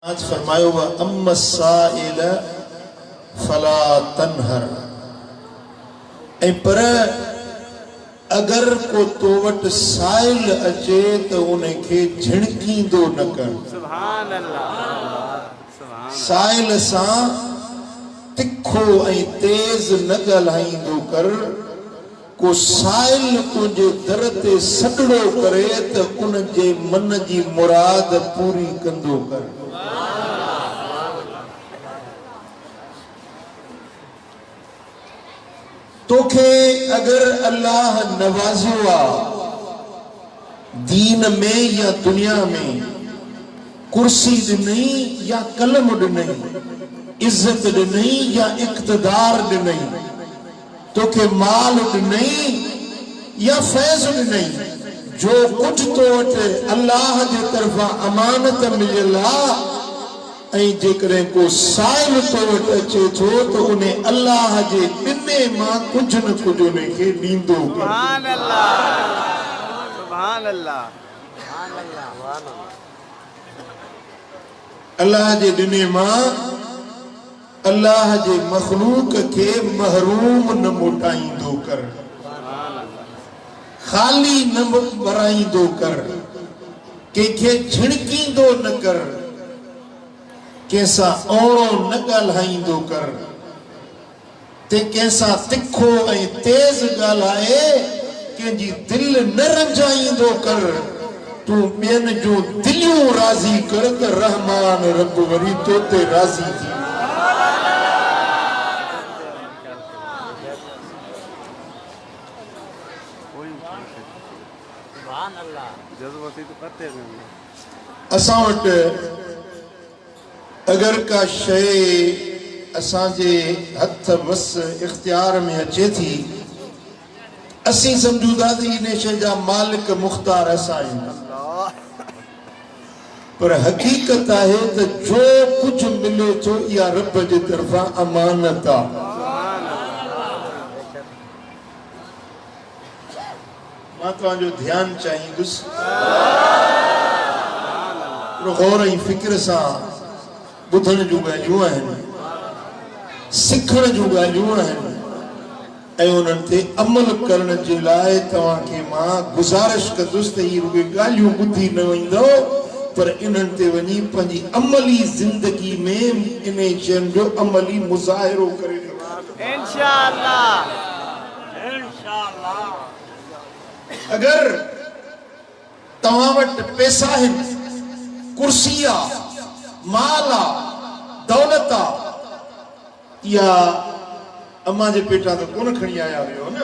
आज फरमायो व अम्मा साइल फला तनहर। पर अगर को तो वट साइल अचे तो उनके झिणकींदो न कर। सुभान अल्लाह। साइल सा तिखो ऐं तेज न ॻाल्हाईंदो कर। को साइल तुझे दर ते सगड़ो करे तो उन जे मन जी मुराद पूरी कंदो कर। तोखे अगर अल्लाह नवाज़ियो आ दीन में या दुनिया में, कुर्सी ॾिनई या कलम ॾिनई, इज्जत ॾिनई या इक़्तिदार ॾिनई, तोखे माल ॾिनई या फैज़ ॾिनई, जो कुछ तो वटि अल्लाह जे तरफ़ां अमानत मिलियल आ ऐं जेकॾहिं को साइल तो वटि अचे थो तो उन्हें अल्लाह जे ॾिने मां कुछ न कुछ उनखे ॾींदो। सुभान अल्लाह, सुभान अल्लाह, सुभान अल्लाह। अल्लाह जे ॾिने मां अल्लाह जे मखलूक के महरूम न मोटाईंदो कर, खाली न वराईंदो कर, कंहिंखे झिणकींदो न कर, कैसा ओणो न ॻाल्हाईंदो कर, ते कैसा तिखो ऐं तेज ॻाल्हाए कंहिंजी दिल न रंजाईंदो कर। तू ॿियनि जूं दिलियूं राज़ी कर त रहमान रब वरी तो ते राज़ी थी। असां वटि अगर का शय असांजे हथ वस इख्तियार में अचे थी, असीं समझूं था त इन शय जा मालिक मुख्तार असां आहियूं, पर हकीकत आहे त जो कुछ मिले थो इहा रब जे तरफ़ां अमानत आहे। मां तव्हांजो ध्यानु चाहींदुसि, गौर ऐं फिक्र सां ॿुधण जूं ॻाल्हियूं आहिनि, सिखण जूं ॻाल्हियूं आहिनि ऐं उन्हनि ते अमल करण जे लाइ तव्हांखे मां गुज़ारिश कंदुसि त इहे रुॻे ॻाल्हियूं ॿुधी न वेंदो, पर इन्हनि ते वञी पंहिंजी अमली ज़िंदगी में इन शयुनि जो अमली मुज़ाहिरो करे इंशाअल्लाह। अगर तव्हां वटि पैसा आहिनि, कुर्सी आहे, माल आ, दौलत आ, या अम्मा जे पेटा तो कोन खणी आया हुयो न।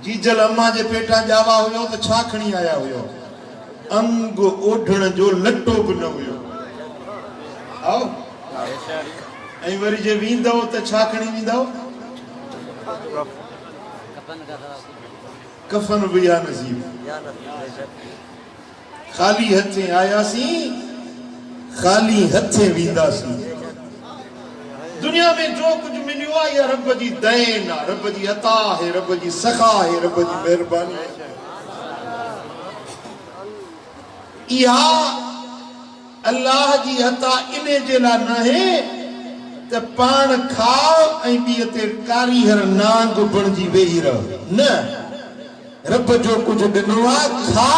जीजल अम्मा जे पेटा जावा हुयो तो छा खणी आया हुयो? अंग ओढ़ण जो लट्टो भी न हुयो। आओ ऐं वरी जे वींदव त छा खणी वींदव? कफन भी या नसीब। खाली हथे आयासी, खाली हथे वींदासी। दुनिया में जो कुछ मिलियो आहे या रब जी देन आहे, रब जी अता है, रब जी सखा है, रब जी मेहरबानी है। इहा अल्लाह जी अता इन जे लाइ न है त पाण खाओ ऐं ॿीअ ते कारीगर नांग बणिजी वेही रहो, न। रब जो कुछ ॾिनो आहे, खा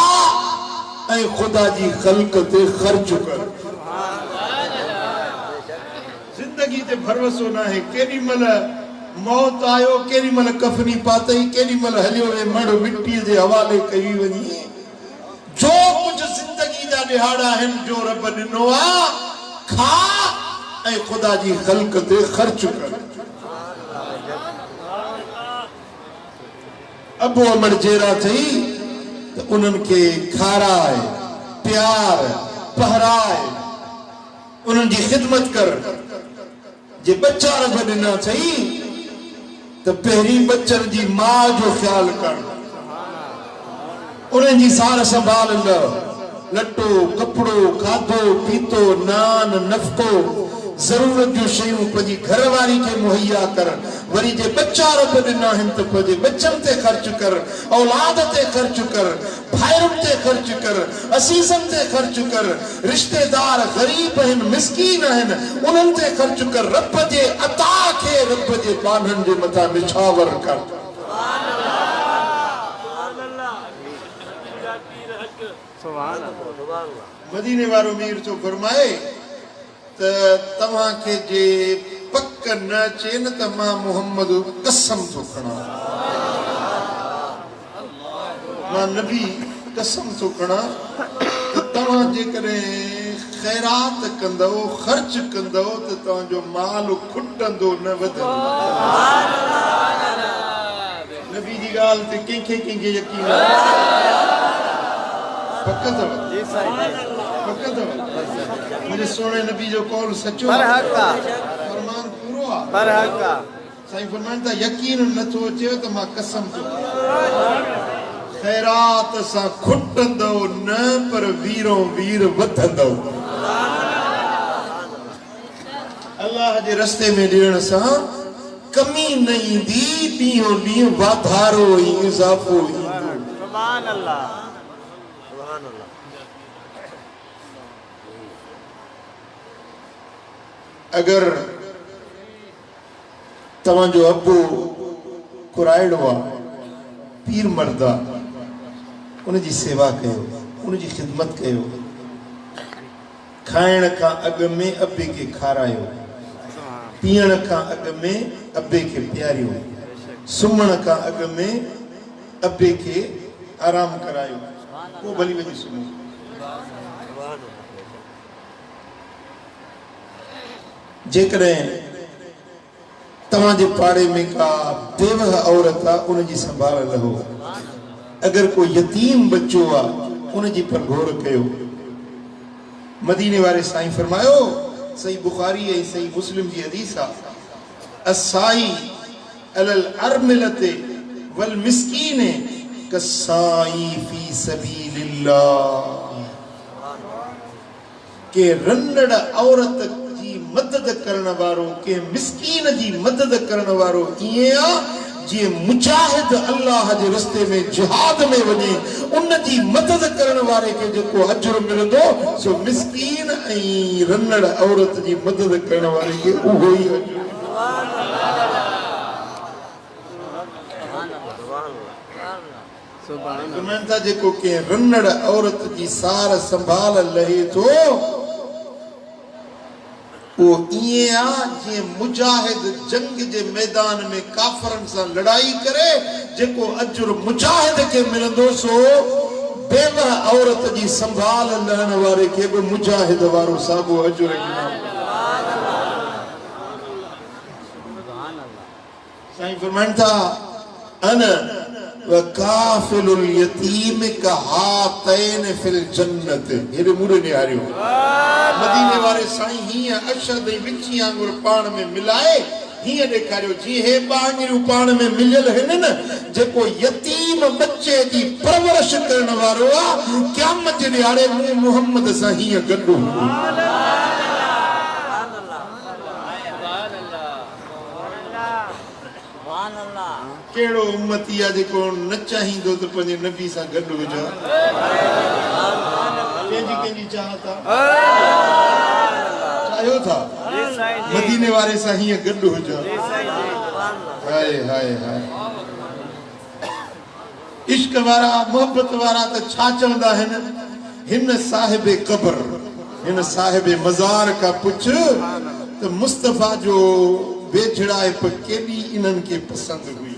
ऐं खुदा जी ख़ल्क़ ते ख़र्च कर। जिंदगी ते भरोसो न है, केॾी महिल मौत आयो, केॾी महिल कफनी पातई, केॾी महिल हलियो वे मड़ मिट्टीअ जे हवाले कई वञी। जो कुछ जिंदगी जा ॾिहाड़ा आहिनि जो रब ॾिनो आहे, खा ऐं खुदा जी ख़ल्क़ ते ख़र्च कर। अबू अमर जहिड़ा थई त उन्हनि खे खाराए, प्यार, पहराए, उन्हनि जी ख़िदमत कर। जे बच्चा रब ॾिना थई त पहिरीं बच्चनि जी माउ जो ख्याल कर, उन्हनि जी सार संभाल ल, लटो, कपड़ो, खाधो पीतो, नान, नफ़को, जरूरत जो शयूं पंहिंजी घरवारी खे मुहैया कर, वरी जे बच्चा रब ॾिना आहिनि त पंहिंजे बच्चनि ते ख़र्च कर, औलाद ते ख़र्च कर, भाइरुनि ते ख़र्च कर, असीसनि ते ख़र्च कर, रिश्तेदार ग़रीब आहिनि, मिस्कीन आहिनि, उन्हनि ते ख़र्च कर। रब जे अता खे रब जे बाननि जे मथां निछावर कर। मदीने वारो मीर तो फरमाए त तव्हां खे जे पक न अचे न त मां मोहम्मद कसम थो खणा, मां नबी कसम थो खणा त तव्हां जेकॾहिं ख़ैरात कंदव, ख़र्च कंदव त तव्हांजो माल खुटंदो न वधंदो। नबी जी ॻाल्हि ते कंहिंखे कंहिंखे यकीन आहे? पक अथव? पक अथव? मुंहिंजे सोने नबी जो कौल सचो आहे, फरमान पूरो आहे। साईं फरमाइनि था यकीन नथो अचेव त मां कसम थो ख़ैरात सां खुटंदो न पर वीरो वीर वधंदो। अल्लाह जे रस्ते में ॾियण सां कमी न ईंदी, ॾींहों ॾींहुं वाधारो ई इज़ाफ़ो ईंदो। सुभान अल्लाह, सुभान अल्लाह। अगर तव्हांजो अबू कुराइड़ो आहे, पीर मर्द आहे, उनजी सेवा कयो, उनजी ख़िदमत कयो। खाइण खां अॻु में अबे खे खारायो, पीअण खां अॻु में अबे खे प्यारियो, सुम्हण खां अॻु में अबे खे आराम करायो, पोइ भली वञी सुम्हो। जेकॾहिं तव्हांजे पाड़े में का बेवह औरत आहे, उनजी संभाल रहो। अगर कोई यतीम बच्चो आहे, उनजी परघोर कयो। मदीने वारे साईं फरमायो, सही बुखारी ऐं सही मुस्लिम जी हदीस आहे, असाई अलल अरमिलते वल मिस्कीने कसाई फी सबीलिल्लाह। के रंडड़ औरत जी मदद करण वारो, के मिस्कीन जी मदद करण वारो ईअं आहे जे मुजाहिद अल्लाह जे रस्ते में जिहाद में वञे, उन जी मदद करण वारे खे जेको अजर मिलंदो सो मिस्कीन ऐं रंडड़ औरत जी मदद करण वारे खे उहो ई अजर। सुभान था जेको के रंडड़ औरत जी सार संभाल लहे थो, वो ईअं आहे जीअं मुजाहिद जंग जे मैदान में काफ़रनि सां लड़ाई करे जेको अजर मुजाहिद खे मिलंदो सो बेवह औरत जी संभाल लहण वारे खे बि मुजाहिद वारो साॻियो अजर मिलंदो। साईं फरमाइनि था, अन वकाफिलुल यतीम कहातैन फिल जन्नत। हेॾे मूड़े निहारियो मदीने वारे साईं हीअं अशद ऐं विची आंगुर पाण में मिलाए हीअं ॾेखारियो जीअं हे ॿांगिरियूं पाण में मिलियल आहिनि न, जेको यतीम बच्चे जी परवरिश करण वारो आहे, क़यामत जे ॾियारे मूं मुहम्मद सां हीअं गॾु हूंदो। कहिड़ो उम्मती आहे जेको न चाहींदो त पंहिंजे नबी सां गॾु हुजे? कंहिंजी कंहिंजी चाहत आहे? चाहियो था मदीने वारे सां हीअं गॾु हुजे? हाय हाय हाय। इश्क वारा, मोहब्बत वारा त छा चवंदा आहिनि, हिन साहिबे क़ब्र, हिन साहिबे मज़ार खां पुछ त मुस्तफ़ा जो बेझड़ाइप केॾी इन्हनि खे पसंदि हुई।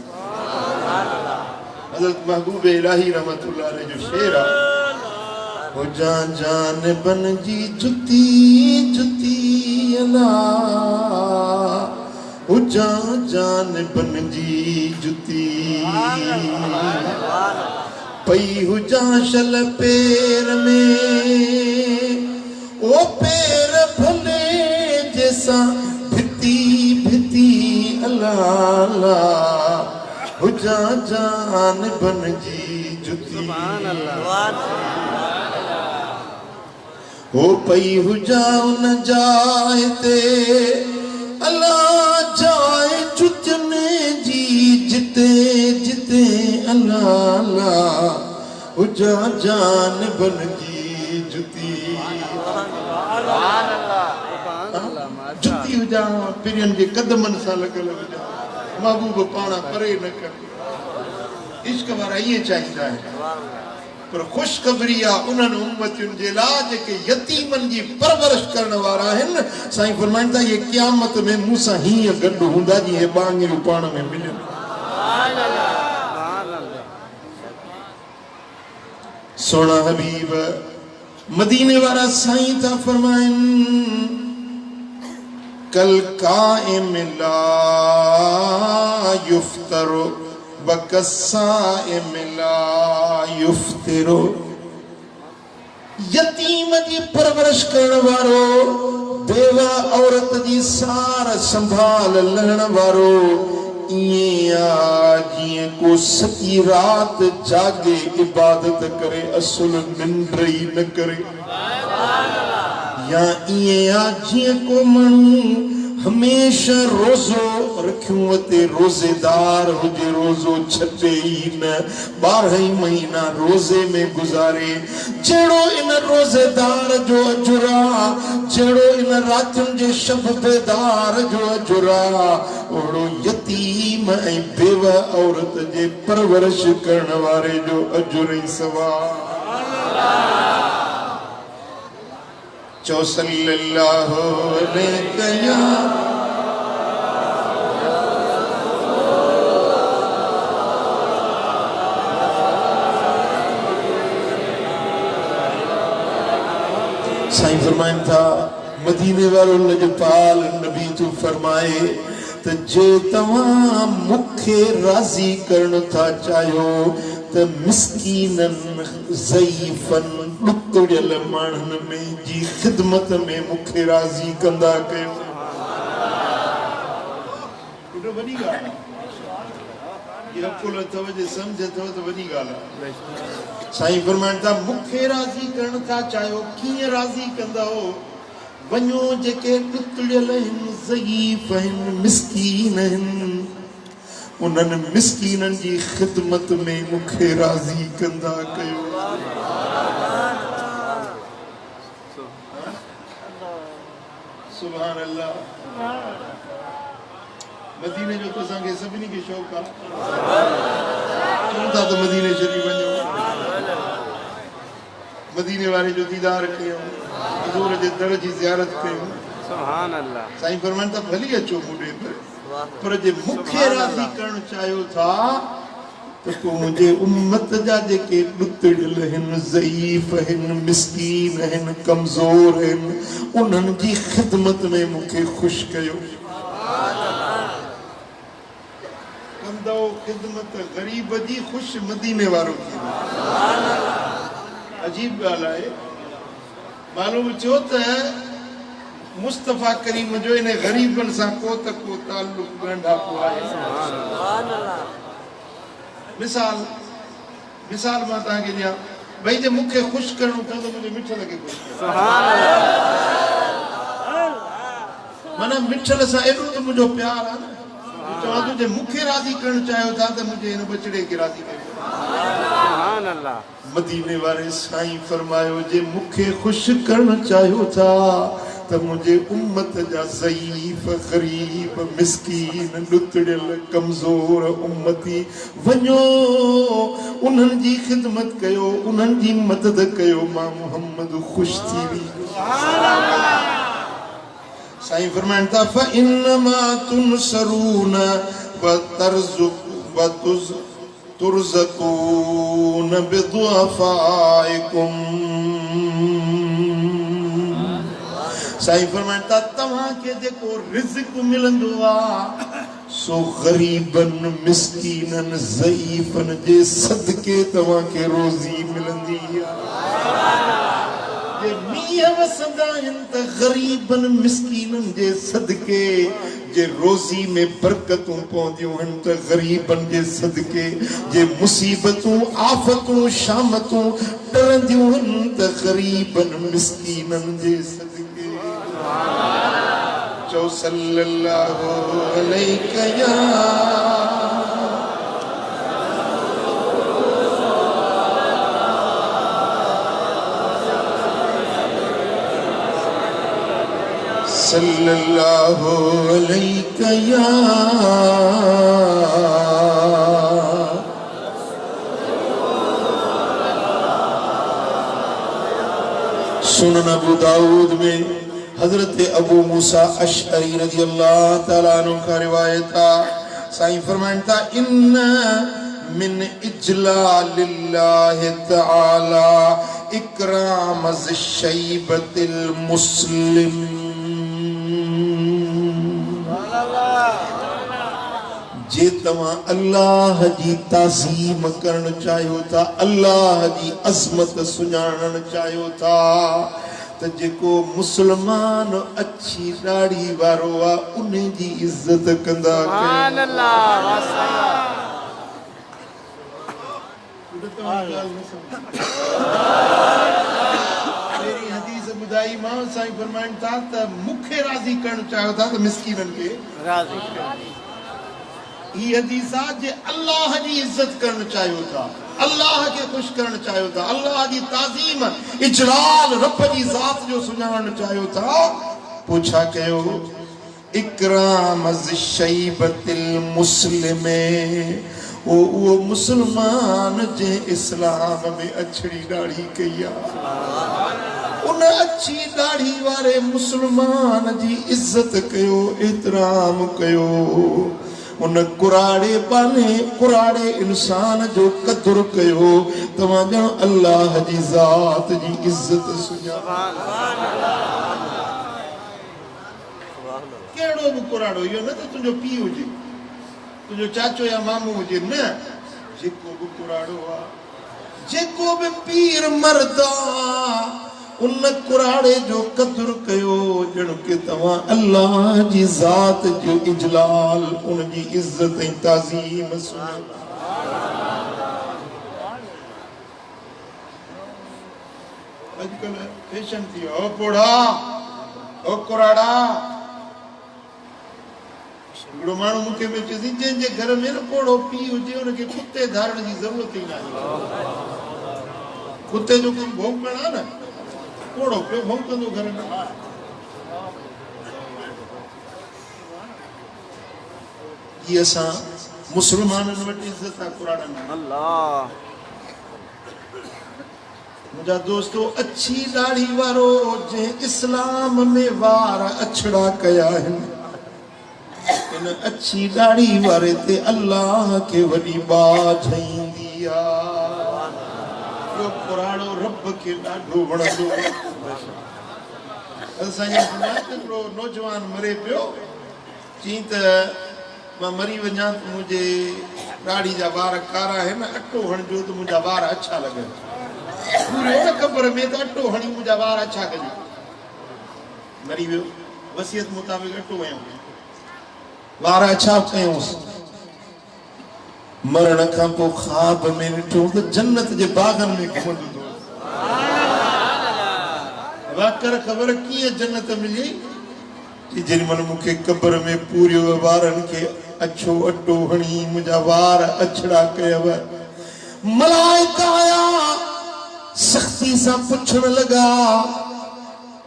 हज़रत महबूब इलाही रहमतुल्लाह अलैह जो शेर आहे, हो जान जान बन जी जुती जुती अला, हो जान जान बन जी जुती, पई हुजा शल पैर में, ओ पैर भले जैसा भिती भिती अला अला, हुजा जान बन जी जुती। हो पई हुजां न जाए ते अल्लाह जाए जुतने जी जिते जिते अल्लाह अल्लाह हुजा जान बन जी जुती जुती हुजा पिरन जे कदमन सा लगल हुजा महबूब पाना परे न कर इश्क वारा ये चाहिदा है पर खुशखबरी आहे उन्हनि उम्मतियुनि जे लाइ जेके यतीमनि जी परवरिश करण वारा आहिनि साईं फरमाइनि था ये क़यामत में मूंसां हीअं गॾु हूंदा जीअं ॿांगिरियूं पाण में मिलनि सोना हबीब मदीने वारा साईं था फरमाइनि कल काइम ला युफ्तरो बकसाइम ला युफ्तिरो यतीम जी परवरिश करण वारो बेवा औरत जी सार संभाल लहण वारो जिए को सॼी रात जागे इबादत करे असुल निंड ही न करे या जिए को माण्हू हमेशा रोज़ो रखियो ते रोजेदार हुजे रोज़ो छॾे ही न 12 महीना रोजे में गुजारे जहिड़ो इन रोजेदार जो अजुरा जहिड़ो इन रातियुनि जे शब बेदार जो अजुरा ओड़ो यतीम ऐं बेवा औरत जे परवरिश करण वारे जो अजुर ई सवाब चो सल्लल्लाहु अलैहि साईं फरमाइनि था मदीने वारो लजपाल नबी तू फरमाए त जे तव्हां मूंखे राज़ी करण था चाहियो त मिस्कीननि ज़ईफ़नि ॾुकड़ियल माण्हुनि में जी ख़िदमत में मूंखे राज़ी कंदा कयो वॾी ॻाल्हि आहे इहा कुल अथव जे सम्झ अथव त वॾी ॻाल्हि आहे साईं फरमाइनि था मूंखे राज़ी करण था चाहियो कीअं राज़ी कंदा हो वञो जेके ॾुकड़ियल आहिनि ज़ईफ़ आहिनि मिस्कीन आहिनि उन्हनि मिस्कीननि जी ख़िदमत में मूंखे राज़ी कंदा कयो सुभान अल्लाह मदीने जो तो असांखे सभिनी खे शौक़ु आहे चऊं था त मदीने शरीफ़ वञो मदीने वारे जो दीदार कयूं हज़ूर जे दर जी ज़ियारत कयूं सुभान अल्लाह साईं फरमाइनि था भली अचो मूं ॾे पर जे मूंखे राज़ी करण चाहियो था त पोइ मुंहिंजे उम्मत जा जेके ॾुकड़ियल आहिनि ज़ईफ़ आहिनि मिस्कीन आहिनि कमज़ोर आहिनि उन्हनि जी ख़िदमत में मूंखे ख़ुशि कयो कंदो ख़िदमत ग़रीब जी ख़ुशि मदीने वारो अजीब ॻाल्हि आहे मालूम थियो त मुस्तफ़ा करीम जो इन ग़रीबनि सां को त को ताल्लुक़ ॻंढापो आहे मिसाल मां तव्हांखे ॾियां भई जे मूंखे ख़ुशि करणो अथव त मुंहिंजे मिठल खे ख़ुशि माना मिठल सां एॾो त मुंहिंजो प्यार आहे न चवां थो जे मूंखे राज़ी करणु चाहियो था त मुंहिंजे हिन बचड़े खे राज़ी कयो मदीने वारे साईं फरमायो जे मूंखे ख़ुशि करणु चाहियो था त मुंहिंजे उम्मत जा ज़ईफ़ ग़रीब मिस्कीन ॾुकड़ियल कमज़ोर उम्मती वञो उन्हनि जी ख़िदमत कयो उन्हनि जी मदद कयो मां मुहम्मद ख़ुशि थी वेंदुसि साईं फरमाइनि था फ़इन्नमा तुनसरून व तुरज़क़ून बिदुअफ़ाइकुम साईं फरमाइनि था तव्हांखे जेको रिज़्क़ मिलंदो आहे सो ग़रीबनि मिस्कीननि ज़ईफ़नि जे सदके तव्हांखे रोज़ी मिलंदी आहे जे मींहं कीअं वसंदा आहिनि त ग़रीबनि मिस्कीननि जे सदके जे रोज़ी में बरकतूं पवंदियूं आहिनि त ग़रीबनि जे सदके जे मुसीबतूं आफ़तूं शामतूं डरंदियूं आहिनि त ग़रीबनि मिस्कीननि जे सदके चओ सल्लल्लाहु अलैहि या सल्लल्लाहु अलैहि या सुनन अबू दाऊद में हजरत अबू मूसा अशअरी रज़ियल्लाहु तआला अन्हु का रिवायत था। साईं फरमाइनि था इन्न मिन इजलालिल्लाहि तआला इकराम ज़शैबतिल मुस्लिम। जे तव्हां अल्लाह जी ताज़ीम करण चाहियो था, अल्लाह जी अज़मत सुञाणण चाहियो था त जेको मुसलमान अच्छी दाढ़ी वारो आहे उन जी इज्जत कंदा। सुभान मेरी हदीस ॿुधाई मां साईं फरमाइनि था त मूंखे राज़ी करण चाहियो था त मिस्कीननि खे राज़ी ही हदीस आहे जे अल्लाह जी इज्जत करण चाहियो था, अल्लाह के खुश करण चाहियो था, अल्लाह जी ताज़ीम इजलाल रब जी ज़ात जो सुञाणण चाहियो था, पूछा कयो इकराम ज़शैबतिल मुस्लिम वो मुसलमान जे इस्लाम में अछड़ी दाढ़ी कई आहे उन अच्छी दाढ़ी वारे मुसलमान जी इज्जत कयो, एतराम कयो, उन कुराड़े बाने कुराड़े इंसान जो कदर कयो, तव्हां ॼण अल्लाह जी ज़ात जी इज्जत कहिड़ो बि कुराड़ो इहो न त तुंहिंजो पीउ हुजे, तुंहिंजो चाचो या मामू हुजे, न जेको बि कुराड़ो आहे, जेको बि पीर मर्द आहे उन कुराड़े जो कदर कयो ॼण के तव्हां अल्लाह जी ज़ात जो इजलाल उन जी इज्जत ऐं ताज़ीम सुञाणो। अॼुकल्ह फैशन थी वियो, ओ पोड़ा ओ कुराड़ा हिकिड़ो माण्हू मूंखे बि चएसि जंहिंजे घर में न पोड़ो पीउ हुजे हुनखे कुते धारण जी ज़रूरत ई न आहे। कुते जो कमु भौंकण आहे न, पोड़ो पियो भौंकंदो घर में। ये असां मुसलमाननि वटि इज़त आहे कुराड़नि में। अल्लाह मुंहिंजा दोस्तो अच्छी दाढ़ी वारो जे इस्लाम में वार अछड़ा कया आहिनि, इन अच्छी दाढ़ी वारे ते अल्लाह के वॾी बाझ ईंदी आहे। यो कुराड़ो रब के ॾाढो वणंदो। असांजो नौजवान मरे पियो, चई त मां मरी वञा त मुंहिंजे ॾाढ़ी जा वार कारा आहिनि, अटो हणिजो त मुंहिंजा वार अच्छा लॻनि। ख़बर में त अटो हणी मुंहिंजा वार अच्छा कजो। मरी वियो, वसियत मुताबिक़ अटो वयो, वार अच्छा कयूंसि। मरण खां पोइ ख़्वाब में ॾिठो त जन्नत जे बाग़नि में घुमंदो हो। वाकर ख़बर कीअं जन्नत मिली? जेॾी महिल मूंखे क़ब्र में पूरियो वारनि खे अछो अटो हणी मुंहिंजा वार अछड़ा कयव, मलाइका आया सख़्ती सां पुछण लॻा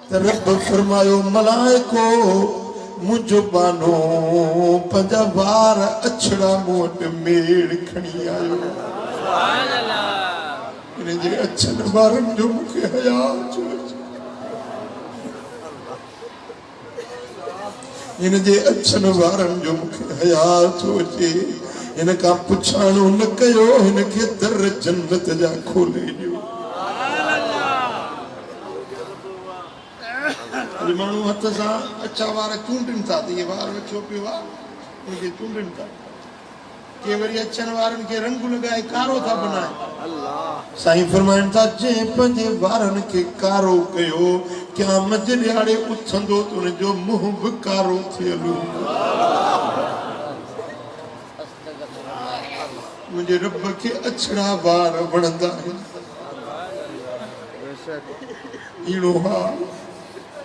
त रब फरमायो मलाइको मुझो बानो पंजा वार अछड़ा मूं वटि मेड़ खणी आयो। इन जे अछनि वारनि जो मूंखे हया छो अचे, इन जे अछनि वारनि जो मूंखे हया छो अचे। हिन खां पुछाणो न कयो, हिन खे दर जन्नत जा खोले ॾियो। माण्हू हथ सां अछा वार चूंडनि था त इहे वार छो पियो आहे, उनखे चूंडनि था। के वरी अचन वारन के रंग लगाए कारो था बनाए साईं फरमाइन था जे पंजे वारन के कारो कयो क्या मजरियाड़े उथंदो तुन जो मुंह बकारो थियलु मुझे रब के अछड़ा वार वणंदा इणो हा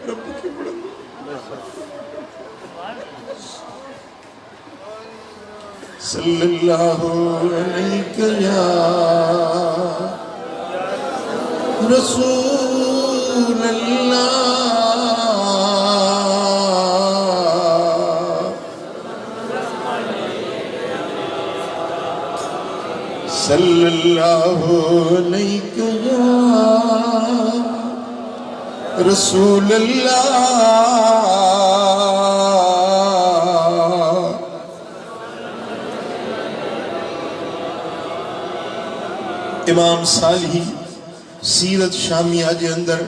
रब के वणंदा सल्लल्लाहु अलैहि या रसूल अल्लाह सल्लल्लाहु अलैहि या रसूल अल्लाह। इमाम साली सीरत शामिया जे अंदर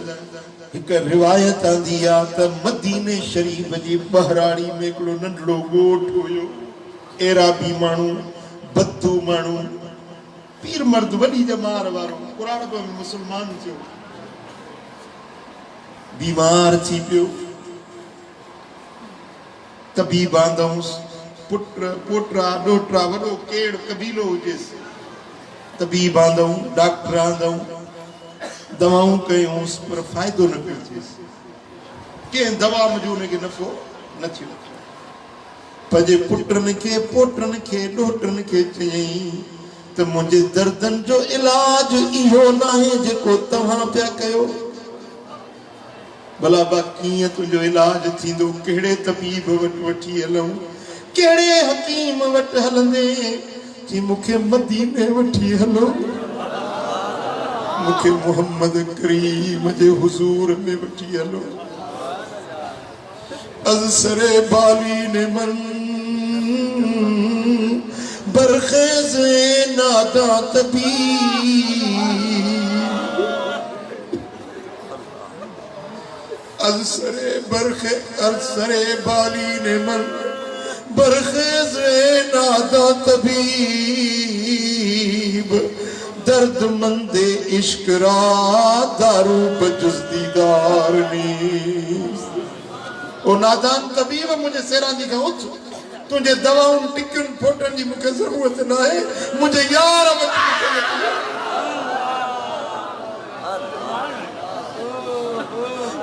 एक रिवायत आंदी आ त मदीने शरीफ जी बहराड़ी में एकड़ो नंढड़ो गोठ हुयो एराबी मानू बद्दू मानू पीर मर्द वडी जमार वारो कुरान में मुसलमान थियो बीमार थी पियो तबीब आंदऊंस पुत्र पोटरा डोटरा वडो केड़ कबीलो हुजेस तबीब आंदऊं डॉक्टर आंदऊं दवाऊं कयूंस पर फायदो न पियो थिएस के दवा मुझो ने के नफो न थियो पंहिंजे पुटरनि खे पोटरनि खे डोटरनि खे चयईं त मुंहिंजे दर्दनि जो इलाज इहो नाहे जेको तव्हां पिया कयो भला बा कीअं तुंहिंजो इलाज थींदो कहिड़े तबीब वटि वठी हलूं कहिड़े हकीम वटि हलंदे जी मूंखे मदीने वठी हलो मूंखे मोहम्मद करीम जे हुजूर में वठी हलो अज़सरे बाली ने मन बरखेज़ नादा तबीब अज़सरे बाली ने मन बरखेज़ नादा तबीब दर्द मंदे इश्क रा दारू बजुज़ दीदार नीस ओ नादान तबीब मुझे सेरांदी का उठ तुझे दवाउन टिक्युन फोटन जी मुझे जरूरत ना है मुझे यार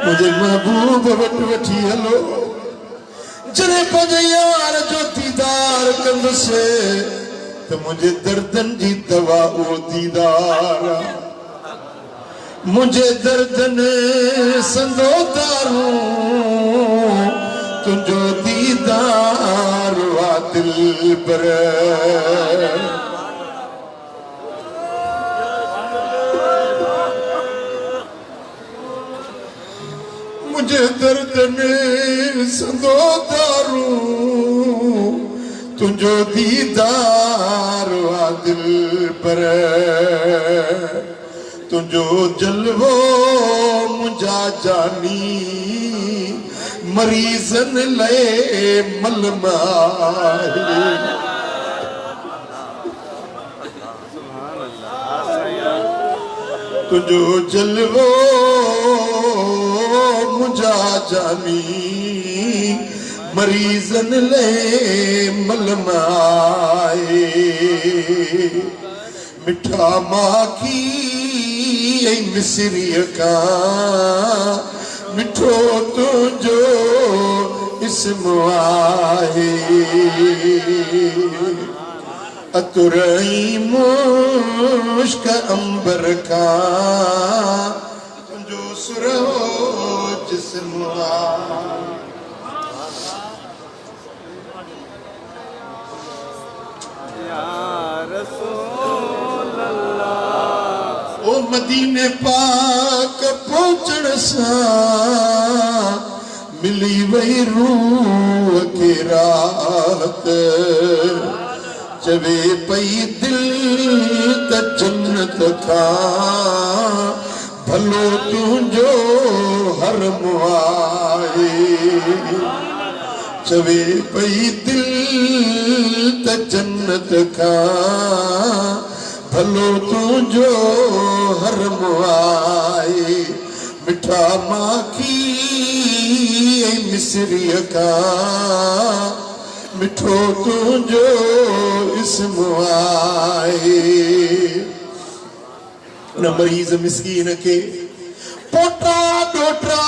मुझे महबूब वट वठी हलो जने पंहिंजे यार जो दीदार कंदुसि तो मुझे दर्दन जी दवा ओ दीदार मुझे दर्दन संदो दारू तुझो दीदार वा दिल पर मुझे दर्दन संदो दारू तुझो दीदार वा दिल पर तुझो जलवो मुझा जानी मरीजन ले मलमाए तुझो जलवो मुझा जानी मरीजन ले मलमाए मिठा माखी मिसरी का मिठो तुझो इसम आहे अतुरई मुश्क अंबर का तुझो सुरो जिस्म ओ मदीने पाक पहुंचण सां मिली वही रूह के रात चवे पई दिल त जन्नत था भलो तुझो हर मुआए चवे पई दिल त जन्नत का भलो तुझो हरम आए मिठा माखी मिसरी का मिठो तुझो इसम आए। न मरीज़ मिस्कीन के पोटा डोटरा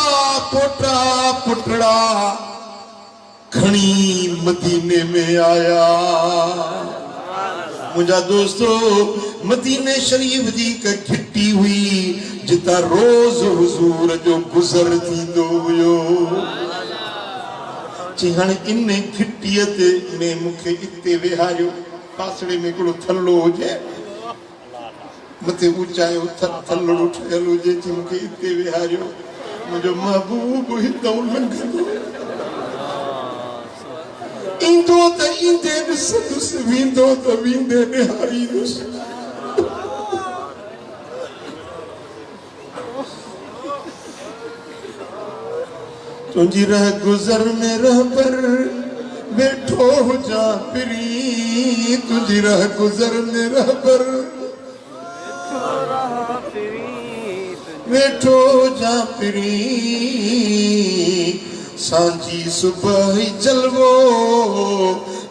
पोटा पुटड़ा खणी मदीने में आया। मुझा दोस्तों मदीने शरीफ जी का घिट्टी हुई जिता रोज हुजूर जो गुजर थींदो हुयो। ची हाणे इन घिट्टीअ ते में मूंखे इते वेहारियो पासड़े में हिकिड़ो थल्लो हुजे मथे ऊंचायो थल्लो ठहियल हुजे ची मूंखे इते वेहारियो मुंहिंजो महबूब हितां लंघंदो इंदो त इंदे ॾिसंदुसि वींदो त वींदे निहारींदुसि। तुंहिंजी रह गुज़र में रहबर वेठो हुजा पिरी तुंहिंजी रह गुज़र में रहबर वेठो हुजा पिरी सांझी सुबह जलवो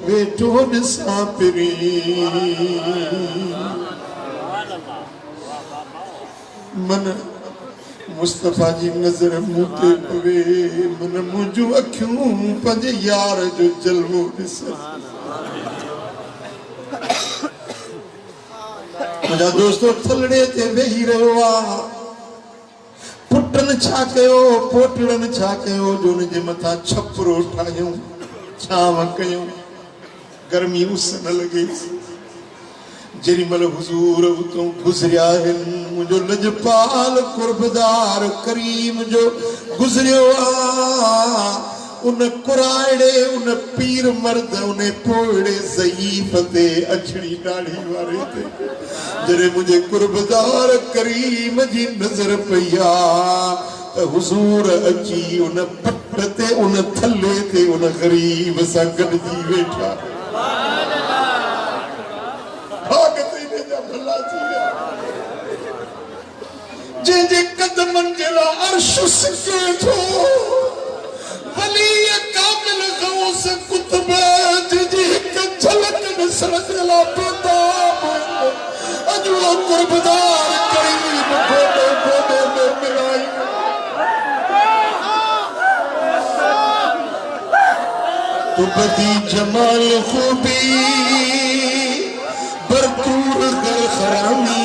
वेठो ॾिसां पिरी। मन मुस्तफा जी नज़र मूं ते पवे मन मुंहिंजूं अखियूं पंहिंजे यार जो जलवो ॾिसनि। मुंहिंजा दोस्तो थलड़े ते वेही रहियो आहे पुटन छा कयो पोटड़न छा कयो जो उनजे मथां छपरो ठाहियूं छांव कयूं गर्मी उस न लॻेसि। जेॾी महिल हुज़ूर उतां गुज़रिया आहिनि मुंहिंजो लजपाल कुर्बदार करीम जो गुज़रियो आहे उन कुराड़े उन पीर मर्द उन पोड़े ज़ईफ़ ते अछड़ी ॾाढ़ी वारे ते जॾहिं मुंहिंजे कुर्बदार करीम जी नज़र पई आहे त हुज़ूर अची उन पट ते उन थल्ले ते उन ग़रीब सां गॾिजी वेठा। जंहिंजे कदमनि जे लाइ अर्श सिके थो वली कामिल गौस कुतुब जी हिकु झलक ॾिसण जे लाइ बेताब अॼु उहो कुर्बदार करीम गोॾे गोॾे में मिलाई। तू बदी जमाल खूबी बरतूर गर खरामी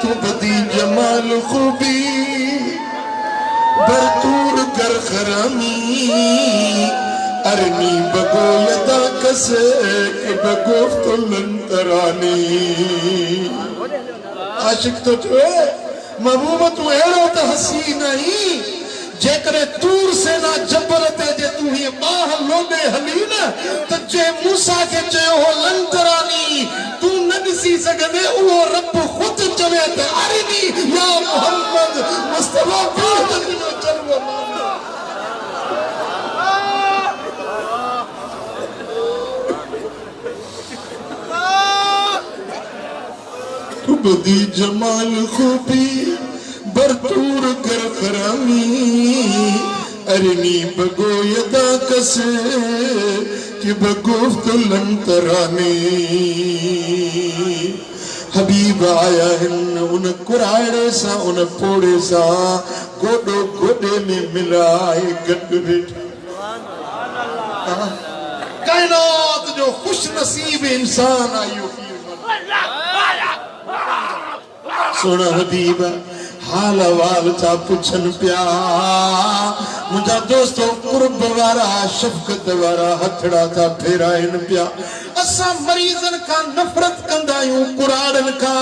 तू बदी जमाल खूबी बरतूर गर खरामी अरनी बगो यदा कसे कि बगोफ्त लंतरानी। आशिक तो चवे महबूब तू अहिड़ो त हसीन आहीं जेकॾहिं तूर सेना जबल ते जे तूं हीअं ॿाह लोॾे हली न त जे मूसा खे चयो हो लंतरानी तूं न ॾिसी सघंदे उहो रब ख़ुदि चवे त अरनी या मोहम्मद मुस्तफा जो जलवो तू बदी जमाल खूबी बरतूर कर खरामी अरनी बगो यदा कसे कि बगुफ्त लंतरानी। हबीब आया हिन उन कुराड़े सा उन पोड़े सा गोडो गोडे में मिलाए गॾु वेठा। कायनात जो खुश नसीब इंसान आयो सुन हबीब हाल वाल था पुछन पिया मुझा दोस्तों कुर्ब वारा शफकत वारा हथड़ा था फेराइन पिया। असा मरीजन का नफरत कंदायूं कुराड़न का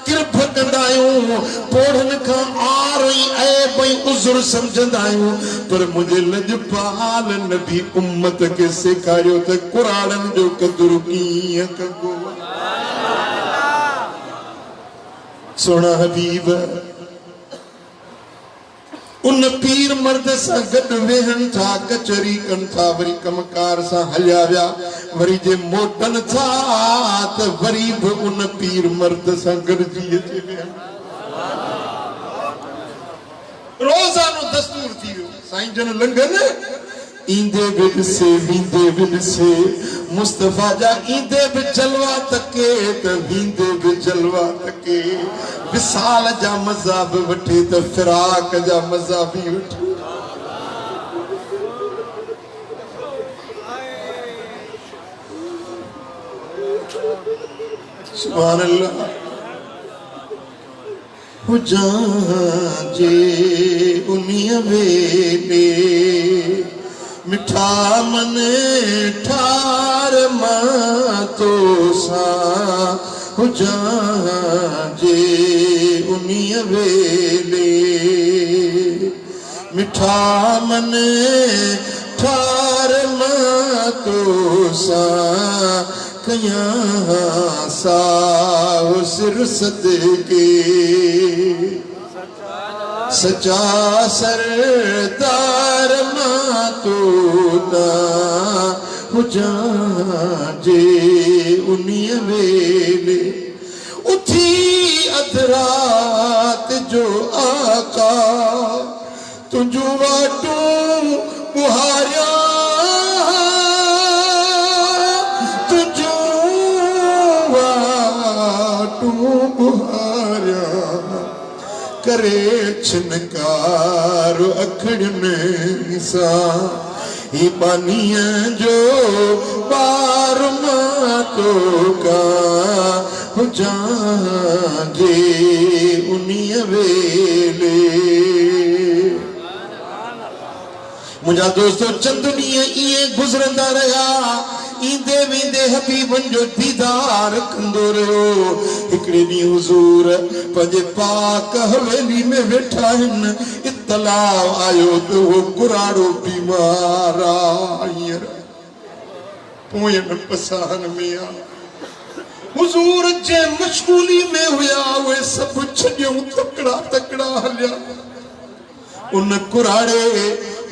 किरफ कंदायूं पोड़न का आर ऐब उज़र समझंदायूं पर मुझे लजपाल नबी उम्मत के सिखारियो त कुराड़न जो कदुर कीअं कबो। सोना हबीब उन पीर मर्द सां गॾु वेहन था, कचहरी कनि था, वरी कमकार सां हलिया विया, वरी जे मोटन था त वरी भी उन पीर मर्द सां गॾिजी अचे वेहन। रोज़ानो दस्तूर थी वियो। साईं जन लंघन ईंदे भी ॾिसे वींदे भी ॾिसे, मुस्तफ़ा जा ईंदे भी जलवा तके त वींदे भी जलवा तके, विसाल जा मज़ा भी वठे त फिराक जा मज़ा भी वठे। सुभान अल्लाह। हुजां जे उन्हीअ वेले मिठा मन ठार मां तोसां, हुजां जे उन्हीअ वेले मिठा मन ठार मां तोसां, कयां साओ सिर सदके सचा सरदार मां तोता, हुजां जे उन्हीअ वेले उथी अधरात जो आका, तुंहिंजो वाटूं बुहारिया तुंहिंजो वाटूं बुहारिया, करे छिनकार अखड़ियुनि सां, ही पानीअ जो ॿार मां तोका, हुजां जे उन्हीअ वेले। मुंहिंजा दोस्तो चंद ॾींहं ईअं गुज़रंदा रहिया, ईंदे वेंदे हबीबन जो दीदार कंदो रहियो। हिकिड़े ॾींहुं हुज़ूर पंहिंजे पाक हवेली में वेठा आहिनि, इत्तलाउ आयो त उहो कुराड़ो बीमार आहे, पोयनि पसाहनि में आहे। हुज़ूर जे मशगूली में हुया, उहे सभु छॾियूं तकड़ा तकड़ा हलिया। उन कुराड़े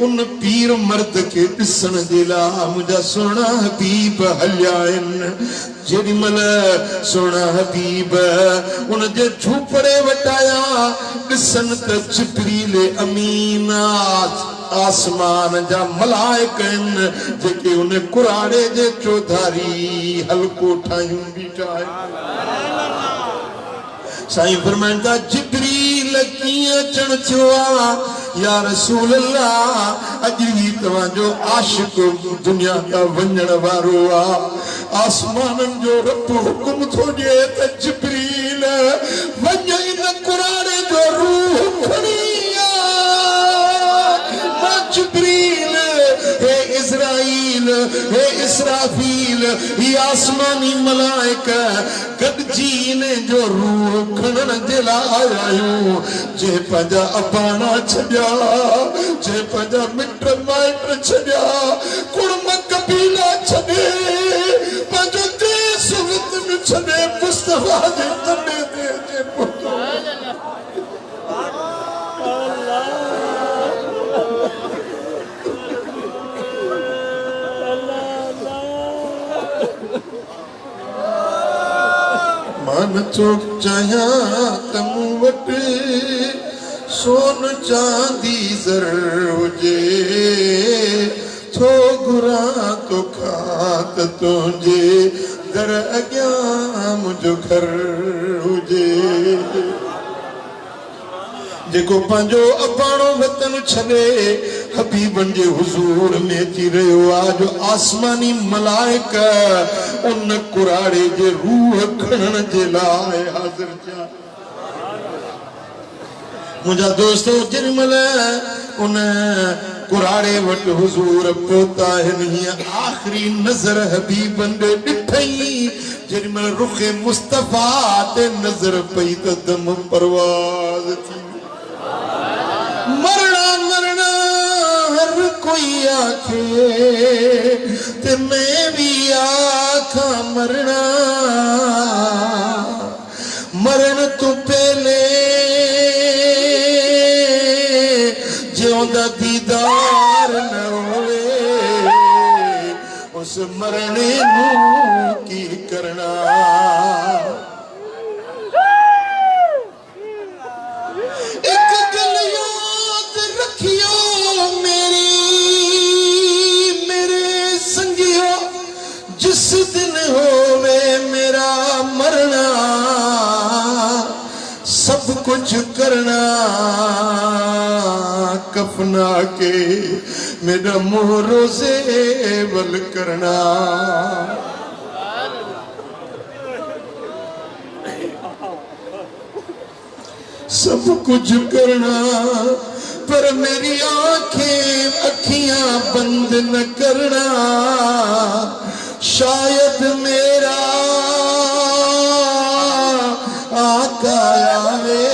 उन पीर मर्द के ॾिसण जे लाइ मुंहिंजा सुहिणा हबीब हलिया आहिनि। जेॾी महिल सुहिणा हबीब उन जे झूपड़े वटाया ॾिसनि त जिब्रील अमीन आसमान जा मलाइक आहिनि, जेके उन कुराड़े जे चौधारी हल्को ठाहियूं बीठा आहिनि। साईं फरमाइनि था जिब्रील कीअं अचण थियो आहे? या रसूल अल्लाह, अॼु ही तव्हांजो आशिक दुनिया का वञण वारो आहे। आसमाननि जो रब हुकुम थो ॾिए त जिब्रील वञ इन कुराड़े जो रूह खणी आ। जिब्रील हे इज़राइल हे इसराफील, ही आसमानी मलाइक गॾिजी इन जो रूह खणण जे लाइ आया आहियूं। जे पंहिंजा अबाणा छॾिया, जे पंहिंजा मिट माइट छॾिया, कुड़म कबीला छॾे, पंहिंजो देश वतन छॾे, मुस्तफा जे तने ते अचे पहुतो। मान तो चाहिया त मूं वटि सोन चांदी ज़र हुजे, थो घुरां तोखां त तुंहिंजे दर अॻियां मुंहिंजो घर हुजे। जेको पंहिंजो अबाणो वतन छॾे हबीबन जे हुज़ूर में अची रहियो आहे, जो आसमानी मलाइक उन कुराड़े जे रूह खणण जे लाइ हाज़िर थिया। मुंहिंजा दोस्तो जेॾी महिल उन कुराड़े वटि हुज़ूर पहुता आहिनि, हीअं आख़िरी नज़र हबीबन ॾे ॾिठई। जेॾी महिल रुख़े मुस्तफ़ा ते नज़र पई त दम परवाज़ थी। मरणा मरणा हर कोई आखे ते मैं भी आखां मरणा, मरण तो पहले उस मरने नू की करना। एक गल याद रखियो मेरी मेरे संगियो, जिस दिन होवे मेरा मरना, सब कुछ करना कफना के मेरा मुंह रोजे वल करना। सब कुछ करना पर मेरी आंखें अखियां बंद न करना। शायद मेरा आका आवे,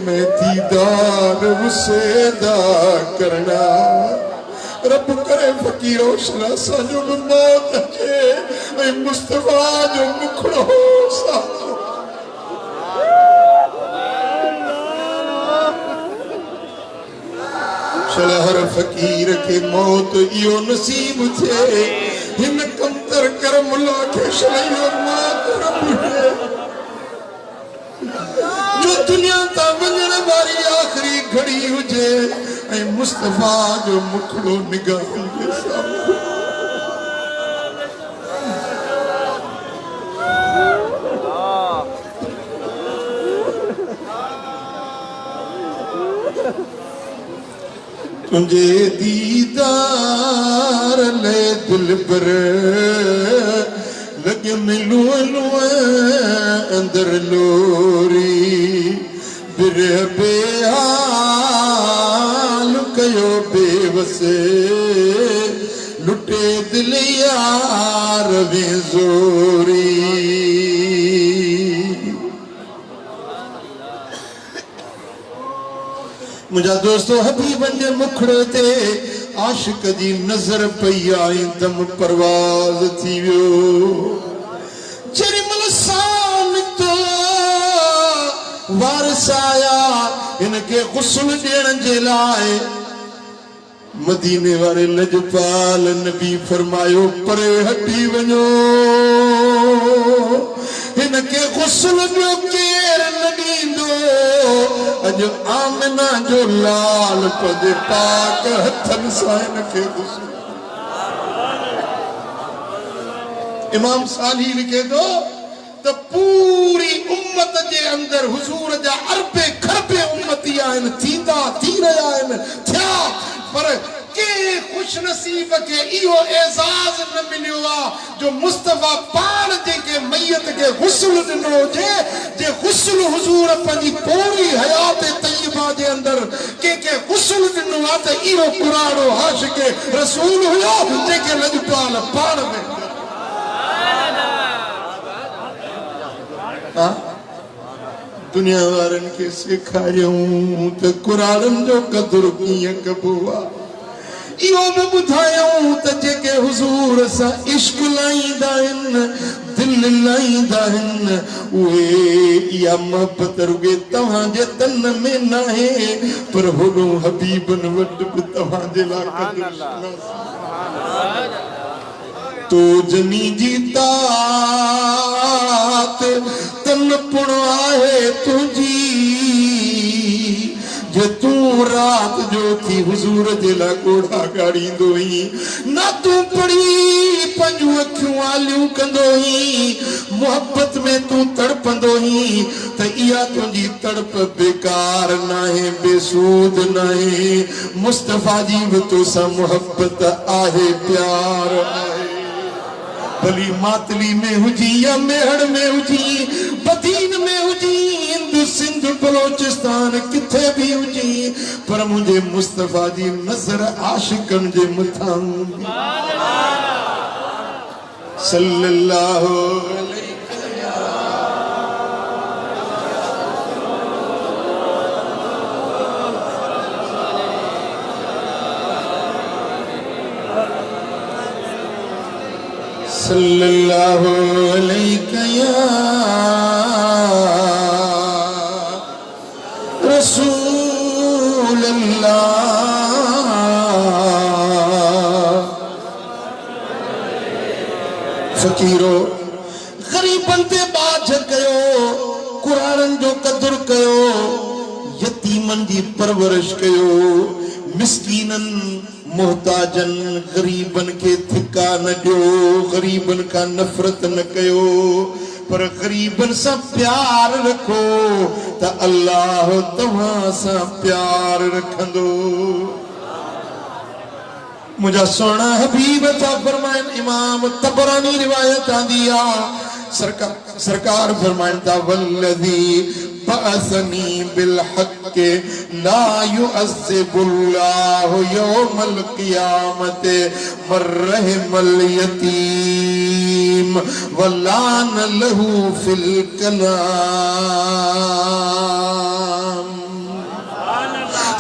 मैं दीदार उसे दा करना। रब करे फकीरों शनासा जो मौत है मुस्तफा जो मुखड़ो सा। हर फकीर के मौत इो नसीब थे, हिन कमतर कर मुला के शलैयो मौत रब है। जो दुनिया ता वंजण वारी आखिरी घड़ी हुजे ऐं मुस्तफा जो मुखड़ो निगाह जे सामने। तुझे दीदार ले दिल पर लगे मिलू अंदर लोरी। बिरह बेहाल कयो बेवसे, लुटे दिल यार वे जोरी। मुझा दोस्तों हबीबन जे मुखड़े ते आशिक जी नजर पई आई, दम परवाज थी वियो। जरी मल सां निकतो वारिस आया इनके गुस्ल ॾियण जे लाइ। मदीने वारे लजपाल नबी फरमायो परे हटी वञो, इनके गुस्ल ॿियो केर न ॾींदो। अज आमिना जो लाल पद पाक हथन सां इनके गुस्ल। इमाम साली लिखे थो त पूरी उम्मत जे अंदर हुजूर जा अरबे खरबे उम्मती आहिनि, थींदा थी रहिया आहिनि, थिया, पर के खुश नसीब के इहो एजाज न मिलियो आहे जो मुस्तफा पाण जेके मैयत के गुस्ल ॾिनो हुजे, जे गुस्ल हुजूर पंहिंजी पूरी हयात तय्यबा जे अंदर के गुस्ल ॾिनो आहे त इहो कुरानो आशिक रसूल हुयो जेके लजपाल पाण में। दुनिया वारनि खे सेखारियूं त कुरान जो क़दुरु कीअं कबो आहे। इहो बि ॿुधायूं त जेके हुजूर सां इश्क लाईंदा आहिनि, दिल लाईंदा आहिनि, उहे इहा मोहबत रुॻे तव्हांजे तन में न आहे, पर होॾो हबीबन वटि बि तव्हांजे लाइ तो जनी जी तात तन पुण आहे तुझी। जे तू रात जो थी हुजूर जे लाइ ॻोढ़ा ॻाड़ींदो ही, ना तू पढ़ी पंहिंजूं अखियूं आलियूं कंदो ही, मोहब्बत में तू तड़पंदो ही, त इहा तुंहिंजी तड़प बेकार नाहे, बेसूद नाहे। मुस्तफा जी बि तोसां मोहब्बत आहे, प्यार आहे। भली मातली में हुजी या मेहड़ में हुजी, बदीन में हुजी, हिंद सिंध बलोचिस्तान किथे भी हुजी, पर मुझे मुस्तफा जी नजर आशिकन जे मथां सल्लल्लाहु अलैहि सल्लल्लाहु अलैहि या रसूल अल्लाह फ़कीरो गरीबन ते बाझ कयो कुरान जो कदर कयो यतीमन जी परवरिश कयो मिस्कीनन मोहताजन गरीबन के थिका न दियो गरीबन का नफरत न कयो पर गरीबन सा प्यार रखो त अल्लाह तव्हां सा प्यार रखंदो। मुझा सोना हबीब था फरमाइन इमाम तबरानी रिवायत आंदी आ सरकार फरमाइन था वल्लज़ी बअसनी बिल हक़ ला युअज़्ज़िबुल्लाहु यौमल क़ियामत मर्रहमल यतीम वलान लहू फिल कलाम।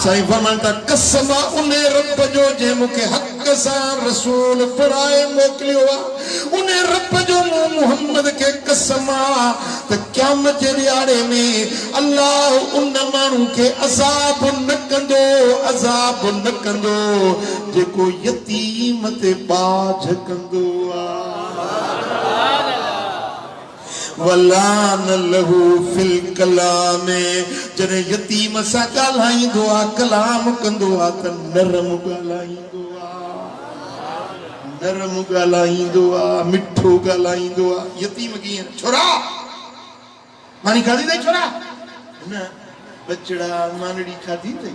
साईं फरमाता कसम उन्हें रब जो जे मुखे हक सा रसूल फराए मोकलियो उन्हें रब जो मोहम्मद के कसम त क़यामत जे ॾियारे में अल्लाह उन माण्हू के अज़ाब न कंदो जेको यतीम ते बाझ कंदो वलान लहू फिल कलाम जने यतीम सा ॻाल्हाईंदो आ कलाम कंदो आ त नरम ॻाल्हाईंदो आ मिठो ॻाल्हाईंदो आ। यतीम कीअं छोरा मानी खाधी अथई छोरा न बचड़ा मानड़ी खाधी अथई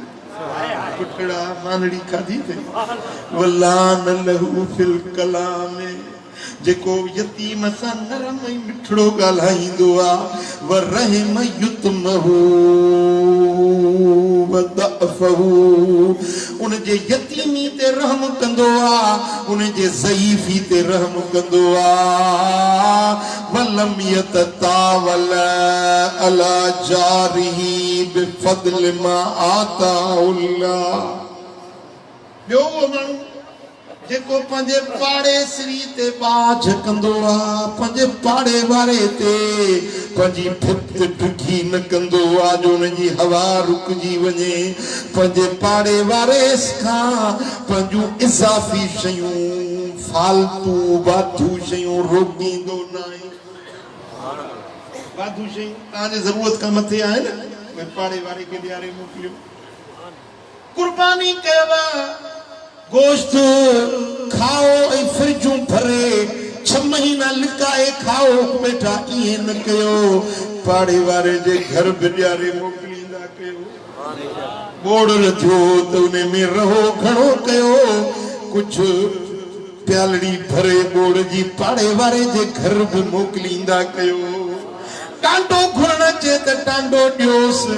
पुटड़ा मानड़ी खाधी अथई वलान लहू फिल कलाम जेको यतीम सा नरम ऐं मिठड़ो ॻाल्हाईंदो आ वरहिम युतमहू वदअफहू उन जे यतीमी ते रहम कंदो आ उन जे ज़ईफ़ी ते रहम कंदो आ वलम यततावल अला जारिही बिफज़ल मा आताहुल्लाह। ॿियो उहो माण्हू जेको पंहिंजे पाड़ेसरी ते बाझ कंदो आहे पंहिंजे पाड़े वारे ते पंहिंजी भित ढुकी न कंदो आहे जो उनजी हवा रुकजी वञे पंहिंजे पाड़े वारे खां पंहिंजूं इज़ाफ़ी शयूं फालतू वाधू शयूं रोकींदो न आहे। वाधू शयूं तव्हांजे ज़रूरत खां मथे आहे न उहे पाड़े वारे खे ॾियारे मोकिलियो। कुर्बानी कयव गोश्त खाओ ऐं फ्रिजूं भरे 6 महीना लिकाए खाओ बेटा इहे न कयो पाड़े वारे जे घर बि ॾियारे मोकिलींदा कयो। बोड़ थियो त उन में रहो घणो कयो कुझु प्यालड़ी भरे बोड़ जी पाड़े वारे जे घर बि मोकिलींदा कयो। टांडो घुरण अचे त टांडो ॾियोसि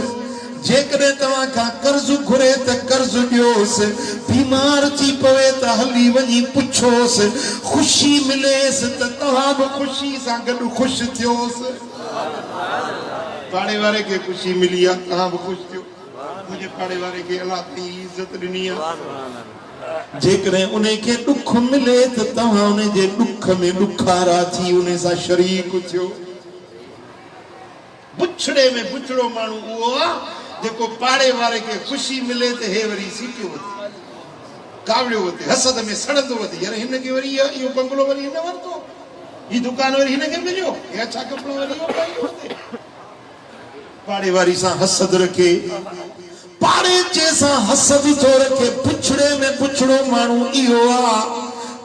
जेकॾहिं तव्हां खां कर्ज़ घुरे त कर्ज़ ॾियोसि बीमार थी पवे त हली वञी पुछोसि ख़ुशी मिलेसि त तव्हां बि ख़ुशी सां गॾु ख़ुशि थियोसि। पाड़े वारे खे ख़ुशी मिली आहे तव्हां बि ख़ुशि थियो मुंहिंजे पाड़े वारे खे अलाह जी इज़त ॾिनी आहे। जेकॾहिं उन खे ॾुख मिले त तव्हां उन जे ॾुख में ॾुखारा थी उन सां शरीक थियो। बुछड़े में बुछड़ो माण्हू उहो आहे जेको पाड़े वारे खे ख़ुशी मिले त हे वरी सीटियो वधे कावड़ियो वधे हसद में सड़ंदो वधे यार हिन खे वरी इहो बंगलो वरी हिन वरितो ही दुकान वरी हिन खे मिलियो या छा कपिड़ो वरी इहो पाइयो वधे। पाड़े वारी सां हसद रखे पाड़े जे सां हसद थो रखे बुछड़े में बुछड़ो माण्हू इहो आहे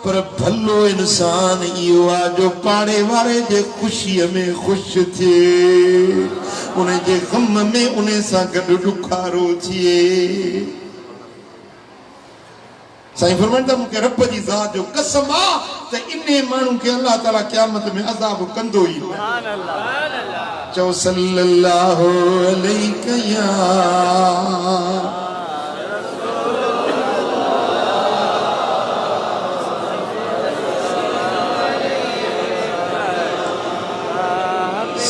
पर भलो इंसान इहो आहे जो पाड़े वारे जे ख़ुशीअ में ख़ुशि थिए उन जे ग़म में उन सां गॾु ॾुखारो थिए। साईं फरमाइनि था मूंखे रब जी ज़ात जो कसम आहे त इन माण्हू खे अलाह ताला क़यामत में अज़ाब कंदो ई न। चओ सल्लल्लाहु अलैहि या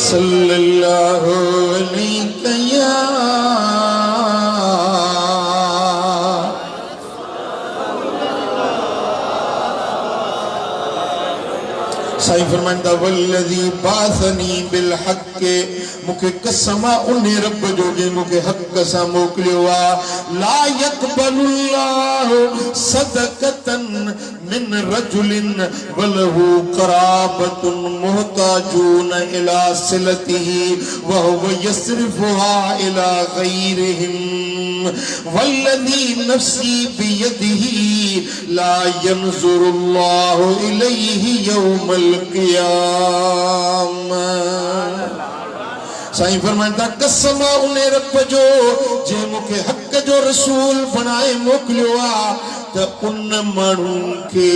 सल्लल्लाहु अलैहि या साईं फरमाइंदा वल्लज़ी बासनी बिल हक़ मुखे कसम उन रब जो जे मुखे हक़ सां मोकिलियो आ ला यक़बलुल्लाहु सदक़तन मिन रजुलिन वलहु क़राबतुन मुहताजून इला सिलतिही व हुव यस्रिफुहा इला गैरिहिम वल्लज़ी नफ्सी बियदिही ला यंज़ुरुल्लाहु इलैहि यौमल क़ियामा। साईं फरमाइंदा कसम उन रब जो जे मुखे हक़ जो रसूल बणाए मोकिलियो आ त उन माण्हू खे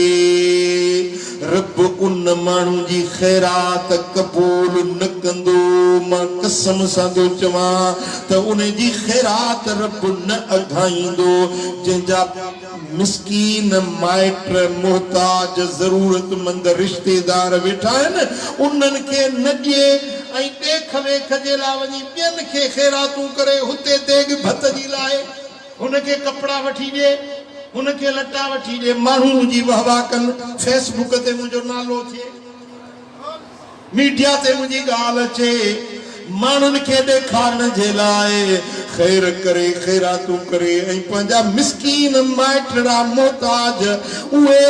रब उन माण्हू जी ख़ैरात क़बूल न कंदो। मां कसम सां थो चवां त उन जी ख़ैरात रब न अघाईंदो। जंहिंजा मिस्कीन माइट मोहताज ज़रूरतमंद रिश्तेदार वेठा आहिनि उन्हनि खे न ॾिए ऐं ॾेख वेख जे लाइ वञी ॿियनि खे ख़ैरातूं करे हुते देग भत जी लाइ हुनखे कपिड़ा वठी ॾिए हुनखे लटा वठी ॾिए माण्हू मुंहिंजी वाह वाह कनि फेसबुक ते मुंहिंजो नालो थिए मीडिया ते मुंहिंजी ॻाल्हि अचे माण्हुनि खे ॾेखारण जे लाइ ख़ैर करे ख़ैरातूं करे ऐं पंहिंजा मिस्कीन माइटड़ा मोहताज उहे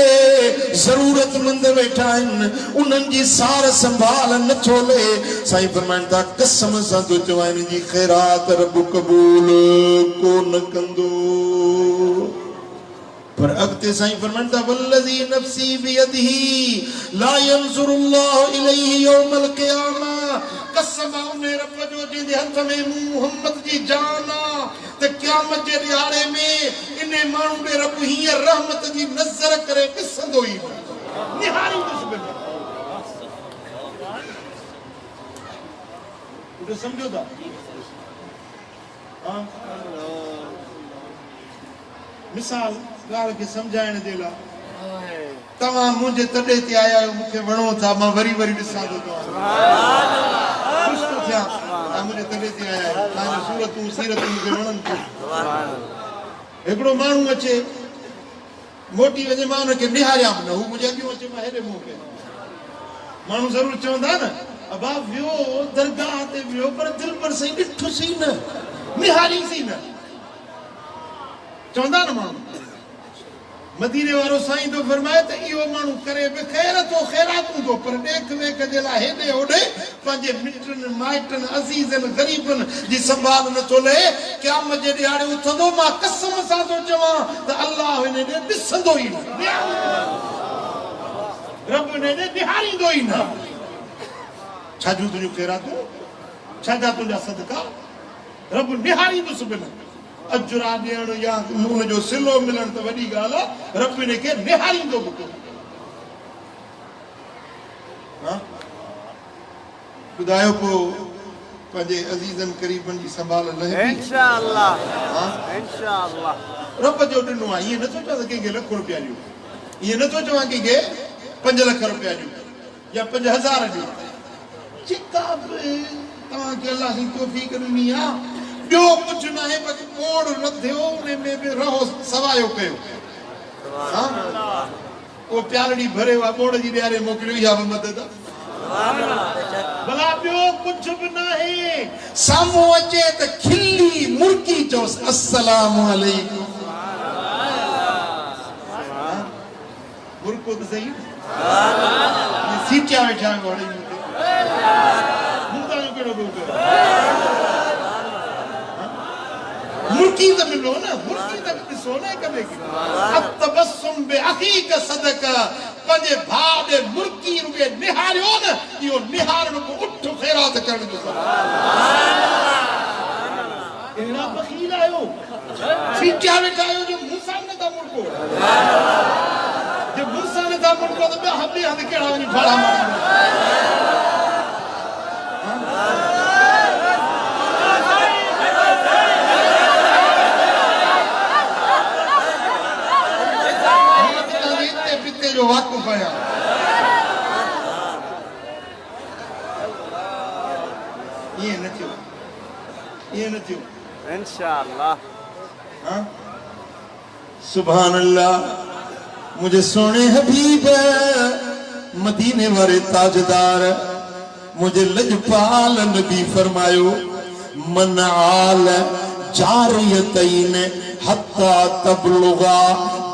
ज़रूरतमंद वेठा आहिनि उन्हनि जी सार संभाल नथो ले। साईं फरमाइनि था कसम सां थो चवां हिन जी ख़ैरात रब क़बूल कोन कंदो। पर अॻिते साईं फरमाइनि था वल्लज़ी नफ्सी बियदिही ला यंज़ुरुल्लाहु इलैहि यौमल क़ियामा। कसम उन रब जो जंहिंजे हथ में मुहम्मद जी जान आ त क़यामत जे ॾियारे में इन माण्हू ॾे रब हीअं रहमत जी नज़र करे ॾिसंदो ई निहारी ॾिसंदो। सम्झो था मिसाल ॻाल्हि खे सम्झाइण जे लाइ तव्हां मुंहिंजे तॾे ते आया आहियो मूंखे वणो था मां वरी वरी ॾिसां थो मुंहिंजे तॾे ते आया आहियो तव्हांजो सूरतूं सीरतूं मूंखे वणनि थियूं। हिकिड़ो माण्हू अचे मोटी वञे मां हुनखे निहारियां बि न हू मुंहिंजे अॻियां अचे मां हेॾे मुंहुं कयां माण्हू ज़रूरु चवंदा न अबा वियो दरगाह ते वियो पर दिलि पर सही ॾिठुसीं न निहारीसीं न चवंदा न माण्हू। मदीने वारो साईं तो फरमाए त इहो माण्हू करे बि ख़ैर थो ख़ैरातूं थो पर ॾेख वेख जे लाइ हेॾे होॾे पंहिंजे मिटनि माइटनि अज़ीज़नि ग़रीबनि जी संभाल नथो ले क़यामत जे ॾियारे उथंदो। मां कसम सां थो चवां त अल्लाह हिन ॾे ॾिसंदो ई न रब हिन ॾे निहारींदो ई न। छा जूं तुंहिंजूं ख़ैरातूं छा जा तुंहिंजा सदका रब निहारींदुसि बि न। अजरा ॾियण या हुनजो सिलो मिलण त वॾी ॻाल्हि आहे रब हिन खे निहारींदो बि कोन। ॿुधायो पोइ पंहिंजे अज़ीज़नि क़रीबनि जी संभाल लहे इंशाअल्लाह इंशाअल्लाह रब जो ॾिनो आहे। ईअं नथो चवां त कंहिंखे लख रुपया ॾियो ईअं नथो चवां कंहिंखे 5 लख रुपया ॾियो या 5000 ॾियो जेका बि तव्हांखे अलाह जी तौफ़ीक़ ॾिनी आहे ॿियो कुझु न आहे बसि मोड़ न थियो उन में बि रहो सवायो कयो। उहो प्यारड़ी भरियो आहे मोड़ जी ॾियारे मोकिलियो इहा बि मदद भला ॿियो कुझु बि न आहे। साम्हूं अचे त खिली मुर्की चओसि अस्सलाम अलैकुम मुर्को त सही सीटिया वेठा मुर्की त मिलो न मुर्की त ॾिसो न कॾहिं तबस्सुम बि अखीक सदका पंहिंजे भाउ ॾे मुर्की रुॻे निहारियो न इहो निहारण बि उठ ख़ैरात करण जो अहिड़ा बख़ील आहियो सीटिया वेठा आहियो जो मूंसां नथा मुर्को जे मूंसां नथा मुर्को त ॿिया हंधि कहिड़ा वञी फाड़ा मारींदा। जो वाक़ुफ़ आहियां ईअं न थियो इंशाअल्लाह। सुभान अल्लाह मुझे सोने हबीब मदीने वाले ताजदार मुझे लजपाल नबी फरमायो मन आल जारियतैन हत्ता तबलुगा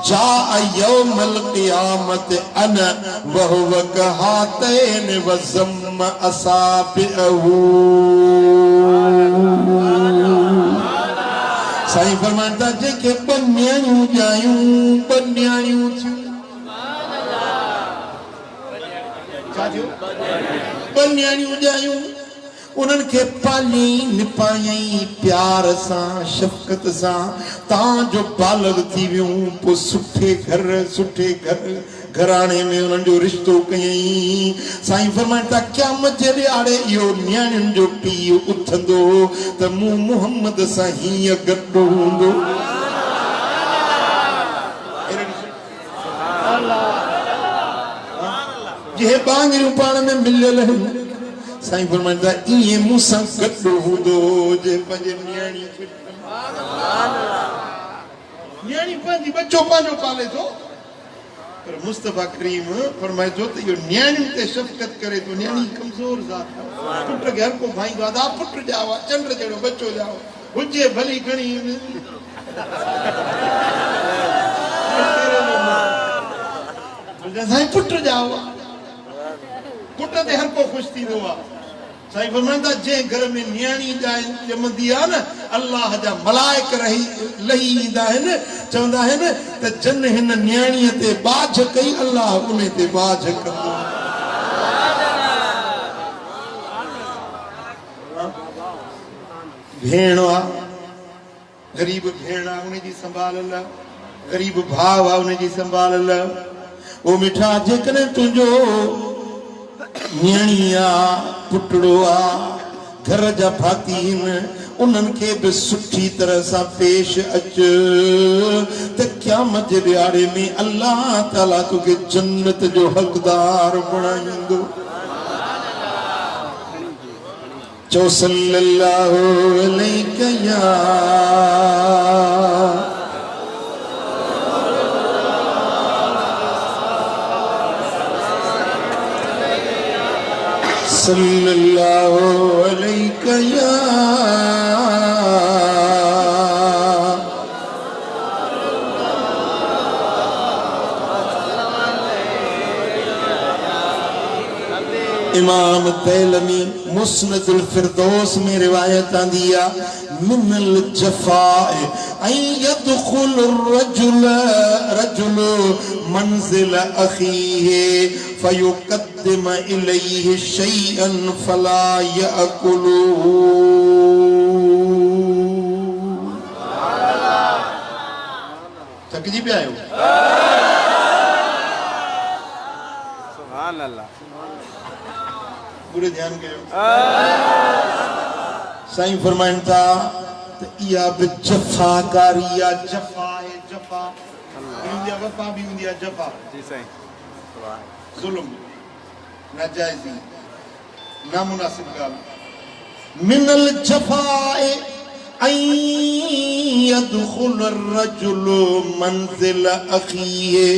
जा यौमल क़ियामत अना व हुवा कहातैन व ज़म्म असाबिअहू। साईं फरमाता जेके बन्यायूं जायूं बन्यायूं थियूं बन्यायूं जायूं उन्हनि खे पाली निपायई प्यार सां शफ़क़त सां तां जो बालग थी वियूं पोइ सुठे घर घराणे में उन्हनि जो रिश्तो कयई। साईं फरमाइनि था क़यामत जे ॾियारे इहो नियाणियुनि जो पीउ उथंदो त मूं मुहम्मद सां हीअं गॾु हूंदो। जे बांगरियूं पाण में मिलियल आहिनि साईं फरमाइनि था इएं मूंसां गॾु हूंदो जे पंहिंजे नियाणी पंहिंजी बच्चो पंहिंजो पाले थो पर मुस्तफ़ा करीम फरमाए थो त इहो नियाणियुनि ते शफ़क़त करे थो। नियाणी कमज़ोर ज़ात पुट खे हर को भाईंदो आहे पुट ॼाओ चंड जहिड़ो बच्चो ॼाओ हुजे भली घणी साईं पुट ॼाओ पुट ते हर को ख़ुशि थींदो आहे। साईं फरमाईंदा जंहिं घर में नियाणी ॼमंदी आहे न अल्लाह जा मलाइक लही ईंदा आहिनि चवंदा आहिनि त जन हिन नियाणीअ ते बाझ कई अल्लाह उन ते बाझ कंदो। भेण आहे ग़रीब भेण आहे उनजी संभाल लाइ ग़रीब भाउ आहे उनजी संभाल लाइ ओ मिठा जेकॾहिं तुंहिंजो नियाणी आहे पुटड़ो आहे घर जा भाती आहिनि उन्हनि खे बि सुठी तरह सां पेश अच त क़यामत जे ॾियारे में अल्लाह ताला तोखे जन्नत जो हक़दार बणाईंदो। चओ सल्लल्लाहु अलैहि या सल्लल्लाहु अलैहि या इमाम तैलमी मुस्नदुल फिरदौस में रिवायत आंदी है मिनल जफाए ऐ यदखुल रजुल मंजिल अखीहि फयुक़द्दिम इलैहि शैअन फला यअकुलुहु। थकजी पिया आहियो? सुभान अल्लाह पूरे ध्यान कयो। साईं फरमाइनि था त इहा बि जफ़ाकारी आहे। जफ़ा आहे जफ़ा हूंदी आहे वफ़ा बि हूंदी आहे जफ़ा। जी साईं ज़ुल्म नाजाइज़ी नामुनासिब ॻाल्हि। मिनल जफ़ाए ऐं यदखुल रजुल मंज़िल अखीहि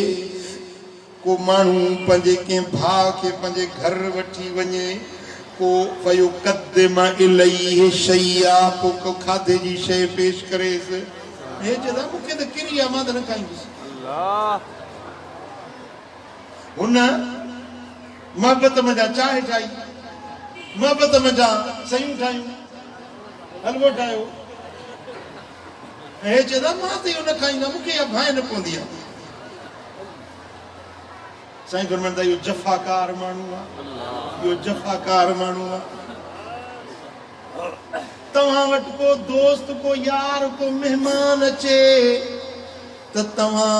को माण्हू पंहिंजे कंहिं भाउ खे पंहिंजे घर वठी वञे को फयुक़द्दिम इलैहि शैआ को खाधे जी शइ पेश करेसि हे चवंदा मूंखे त किरी आहे मां त न खाईंदुसि। हुन मोहबत मज़ा चांहि ठाही मोहबत मज़ा सयूं ठाहियूं हलवो ठाहियो हे चवंदा मां त इहो न खाईंदा मूंखे इहा भाए न पवंदी आहे। साईं फरमाईंदा इहो जफ़ाकार माण्हू आहे इहो जफ़ाकार माण्हू आहे। तव्हां वटि को दोस्त को यार को मेहमान अचे त तव्हां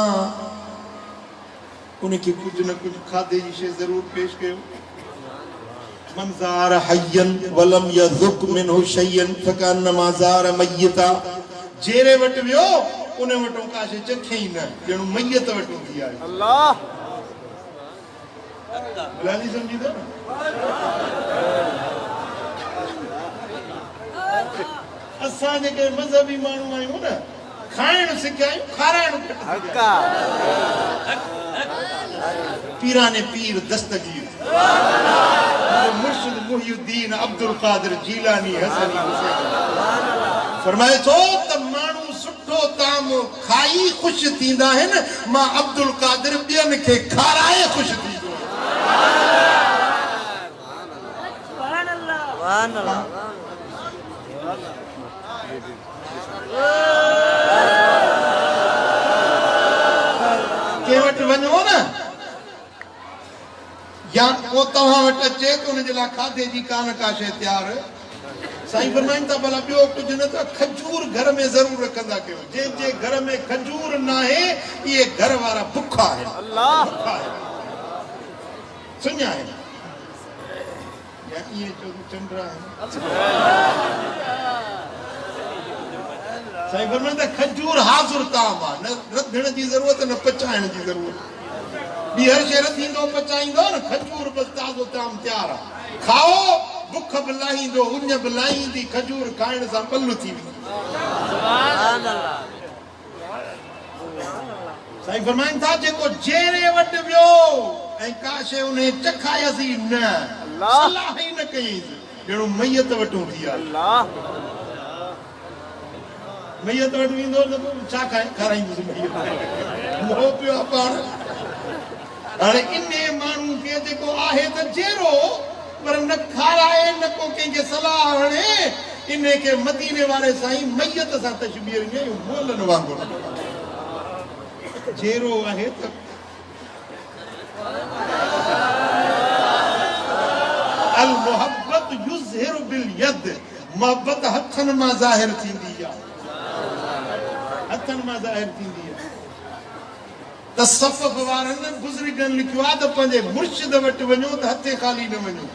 उनखे कुझु न कुझु खाधे जी शइ ज़रूर पेश कयो। मंज़ार हयन वलम यज़ुक मिनहु शयन फकन्नमा ज़ार मय्यता। जेरे वटि वियो उन वटि का शइ चखे ई न ॼणु मय्यत वटि हूंदी आहे। अल्लाह बुलानी समझी दो असां जेके मज़हबी माण्हू आहियूं न खाइण सिखिया आहियूं खाराइण पीराने पीर दस्तगीर मुर्शिद मुहिउद्दीन अब्दुल कादिर जीलानी हसनी हुसैन फरमाए थो त माण्हू सुठो ताम खाई ख़ुश थींदा आहिनि मां अब्दुल कादिर ॿियनि खे खाराए ख़ुश थींदो के वटि वञो न या को तव्हां वटि अचे त उन जे लाइ खाधे जी कान का शइ तयारु साईं फरमाइनि था भला ॿियो कुझु न त खजूर घर में ज़रूरु रखंदा कयो जंहिंजे घर में खजूर न आहे इहे घर वारा बुखा आहिनि सुञा आहिनि या इहे चंडा आहिनि साईं फरमाइनि था खजूर हाज़ुर ताम आहे न रधण जी ज़रूरत न पचाइण जी ज़रूरत ॿी हर शइ रधींदो पचाईंदो न खजूर बसि ताज़ो ताम तयारु आहे खाओ बुख बि लाहींदो उञ बि लाहींदी खजूर खाइण सां पलु थी वेंदी साईं फरमाइनि था जेको जेरे वटि वियो ऐं का शइ उन चखायसी न सलाह ई न कईंसि ॼणो मैयत वटि हूंदी आहे मैयत वटि वेंदो त छा खाराईंदुसि मैयत मोह पियो आहे पाण हाणे इन माण्हू खे जेको आहे त जेरो पर न खाराए न को कंहिंखे सलाह हणे इन खे मदीने वारे साईं मैयत सां तशबीह ॾिनी मोलनि वांगुरु जेरो आहे त अल मोहब्बत युज़हिरु बिल यद मोहब्बत हथनि मां ज़ाहिर थींदी आहे हथनि मां ज़ाहिर थींदी आहे तसफ़ुफ़ वारनि बुज़ुर्गनि लिखियो आहे त पंहिंजे मुर्शिद वटि वञो त हथे ख़ाली न वञो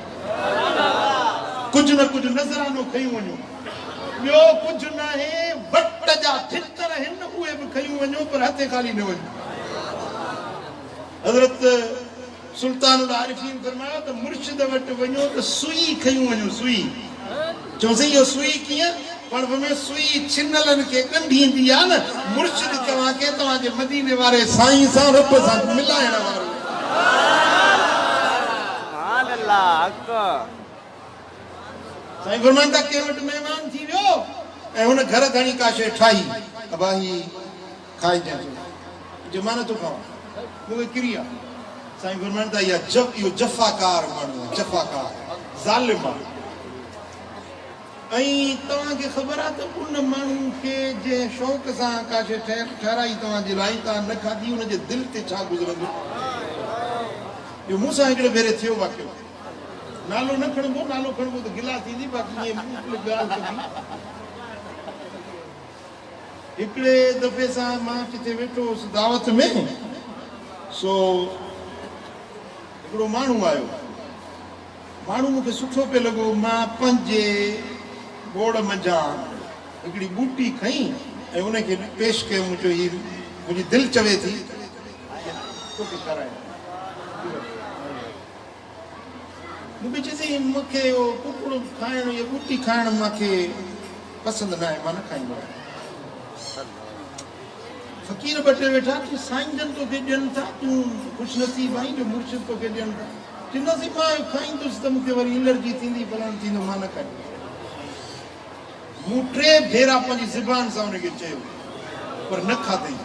कुझु न कुझु नज़रानो खयूं वञो ॿियो कुझु न आहे वट जा भितर आहिनि उहे बि खयूं वञो पर हथे ख़ाली न वञो हज़रत सुल्तानुल आरिफीन फरमायो त मुर्शिद वटि वञो त सुई खयूं वञो सुई चयोसीं इहो सुई कीअं पण में सुई छिनलनि खे ॻंढींदी आहे न मुर्शिद तव्हांखे तव्हांजे मदीने वारे साईं सां रब सां मिलाइण वारो साईं फरमाइनि था कंहिं वटि महिमान थी वियो ऐं हुन घर घणी का शइ ठाही अबाही खाइजांइ जो मां नथो खावां मूंखे किरी आहे साईं फरमाइनि था इहो जफ़ाकार माण्हू आहे जफ़ाकार ज़ालिम आहे ऐं तव्हांखे ख़बर आहे त उन माण्हू खे जंहिं शौक़ सां का शइ ठहिराई तव्हांजे लाइ तव्हां न खाधी हुनजे दिलि ते छा गुज़रंदो इहो मूं सां हिकिड़े भेरे थियो वाक़ियो नालो न खणबो नालो खणबो त गिला थींदी बाक़ी ईअं ॻाल्हि थी हिकिड़े दफ़े सां मां किथे वेठो हुउसि दावत में सो हिकिड़ो माण्हू आयो माण्हू मूंखे सुठो पियो लॻो मां पंहिंजे बोड़ मंझां हिकिड़ी बूटी खई ऐं उनखे पेश कयो मुंहिंजो हीअ मुंहिंजी दिलि चवे थी तोखे खाराए मूंखे चइसई मूंखे इहो कुकड़ो खाइण या बूटी खाइण मूंखे पसंदि न आहे मां न खाईंदो आहियां फ़क़ीर ॿ टे वेठा कि साईं जन तोखे ॾियनि था तूं ख़ुशनसीब आहीं जो मुर्शिद तोखे ॾियनि था चवंदासीं मां खाईंदुसि त मूंखे वरी एलर्जी थींदी फलाणो थींदो मां न खाईंदुसि मूं 3 भेरा पंहिंजी ज़ुबान सां हुनखे चयो पर न खाधई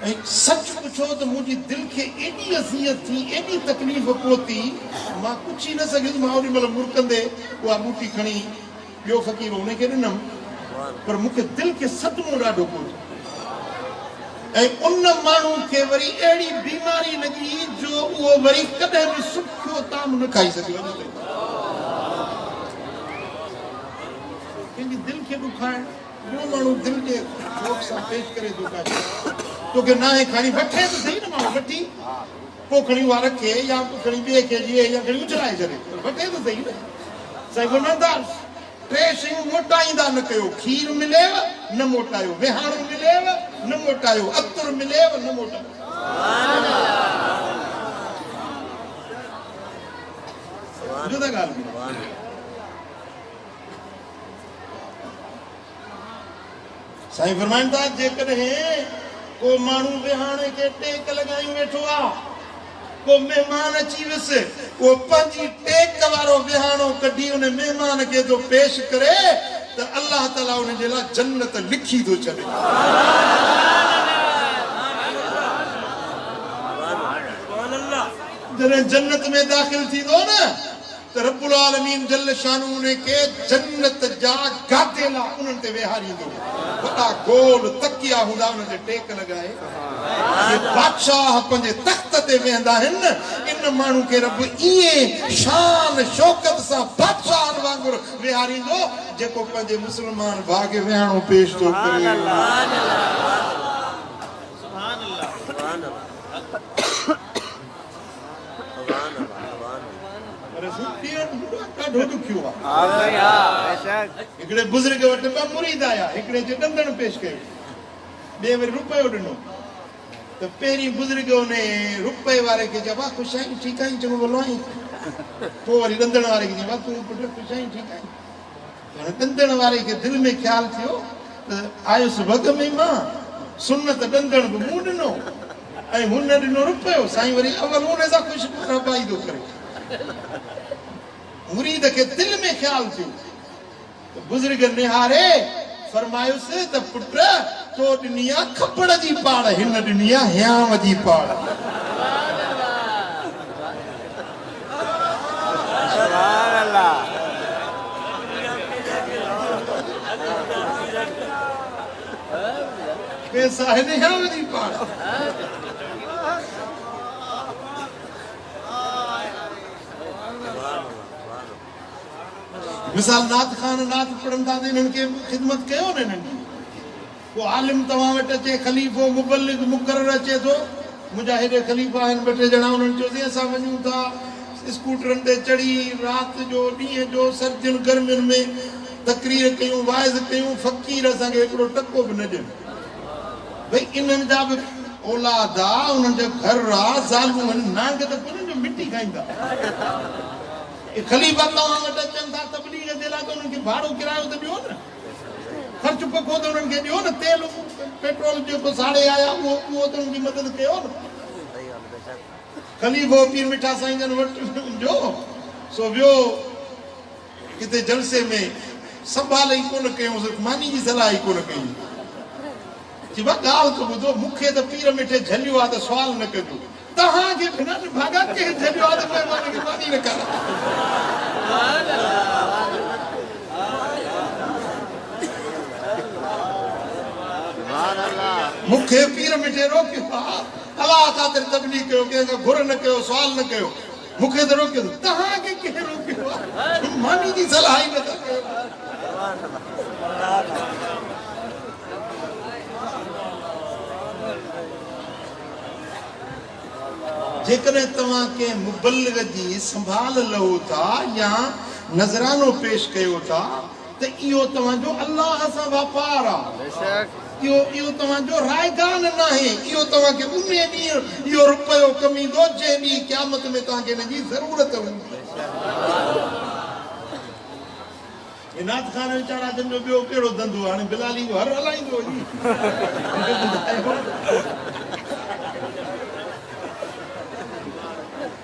ऐं सच पुछो त मुंहिंजी दिलि खे एॾी अज़ियत थी एॾी तकलीफ़ पहुती मां पुछी न सघियुसि मां ओॾी महिल मुरकंदे उहा बूटी खणी ॿियो फ़क़ीर हुनखे ॾिनमि पर मूंखे दिलि खे सदमो ॾाढो पहुतो ऐं उन माण्हू खे वरी अहिड़ी बीमारी लॻी जो उहो वरी कॾहिं बि सुखियो ताम न खाई सघियो कंहिंजी दिलि खे ॾुखाइण ॿियो माण्हू दिलि जे शौक़ सां पेश करे थो का तोखे न आहे खणी वठे त सही न माण्हू वठी पोइ खणी उहा रखे या खणी ॿिए खे ॾिए या खणी उछलाए छॾे वठे त सही न साईं फरमाईंदा 3 शयूं मोटाईंदा न कयो खीर मिलेव न मोटायो विहाणो मिलेव न मोटायो अतुर मिलेव न मोटायो जुदा ॻाल्हि साईं फरमाइनि था जेकॾहिं को माण्हू विहाणे खे टेक लॻायूं वेठो आहे को मेहमान अची वियुसि वो पंहिंजी टेक वारो विहाणो कढी उन मेहमान खे तो पेश करे तो अल्लाह ताला उन जे लाइ जन्नत लिखी थो छॾे। जॾहिं जन्नत में दाख़िल थींदो न तो रब्बुल आलमीन जल शानू ने के जन्नत जा गादेला उन्हनि ते वेहारींदो। वॾा गोल तकिया हूंदा उन ते टेक लॻाए ये बादशाह पंहिंजे तख़्त ते वेहंदा आहिनि। इन माण्हू खे रब ईअं शान शौकत सां बादशाहनि वांगुरु वेहारींदो जेको पंहिंजे मुस्लमान भाउ खे विहाणो पेश थो करे। हिकिड़े बुज़ुर्ग वटि ॿ मुरीद आया। हिकिड़े जे ॾंदण पेश कयो, ॿिए वरी रुपयो ॾिनो। त पहिरीं बुज़ुर्ग उन रुपए वारे खे चइबो आहे ख़ुशि आहीं ठीकु आहीं चङो भलो आहीं। पोइ वरी ॾंदण वारे खे चइबो आहे तूं पुटु ख़ुशि आहीं ठीकु आहीं। हाणे ॾंदण वारे खे दिलि में ख़्यालु थियो त आयुसि वॻ में मां सुनत ॾंदण बि मूं ॾिनो ऐं हुन ॾिनो रुपयो। साईं वरी अवल उन सां ख़ुशि रबाई थो करे। मुरीद के दिल में ख्याल थियो तो बुजुर्ग निहारे फरमायुसि त पुट तो दुनिया खपड़ जी पाड़ हिन दुनिया हयाम जी पाड़। सुभान अल्लाह। पैसा है हयाम जी पाड़। मिसाल नात खान नात पढ़न था इन्हनि खे ख़िदमत कयो न इन्हनि। को आलिम तव्हां वटि अचे ख़लीफ़ो मुबल्लिग मुक़रर अचे थो मुंहिंजा हेॾे ख़लीफ़ा आहिनि ॿ टे ॼणा उन्हनि चयोसीं असां वञूं था स्कूटरनि ते चढ़ी राति जो ॾींहं जो सर्दियुनि गर्मियुनि में तकरीर कयूं वाइज़ कयूं फ़क़ीर असांखे हिकिड़ो टको बि न ॾियनि। भई इन्हनि जा बि औलाद आहे उन्हनि जा घर आहे ज़ालूं आहिनि नांग त उन्हनि जो मिटी खाईंदा। खलीफ़ा तव्हां वटि अचनि था तबलीग जे लाइ त उन्हनि खे भाड़ो किरायो त ॾियो न। ख़र्च पको त उन्हनि खे ॾियो न। तेल पेट्रोल जेको साड़े आया उहो त उनजी मदद कयो न। खलीफ़ो पीर मिठा साईं जन वटि जो सो वियो किथे जलसे में संभाल ई कोन कयूं मानी जी सलाह ई कोन कई। जी बा ॻाल्हि त ॿुधो मूंखे त पीर मिठे झलियो आहे त सुवाल न कजो। तव्हांखे बिना भागा के झलियो आहे त महिमान खे मानी न कर। मूंखे पीर मिठे रोकियो अलाह ख़ातिर तबलीग कयो कंहिंखां घुर न कयो सुवाल न कयो मूंखे त रोकियो। तव्हांखे कंहिं रोकियो मानी जी सलाह ई नथा कयो। जेकॾहिं तव्हां के मुबल्लिग जी संभाल लहो था या नज़रानो पेश कयो था त इहो तव्हांजो अल्लाह सां वापार आहे। इहो तव्हांजो रायगान न आहे। इहो तव्हांखे उन ॾींहुं इहो रुपयो कमी ईंदो जंहिं ॾींहुं क़यामत में तव्हांखे हिन जी ज़रूरत हूंदी। नात खान वीचारा जन जो ॿियो कहिड़ो धंधो हाणे बिलाली हर हलाईंदो।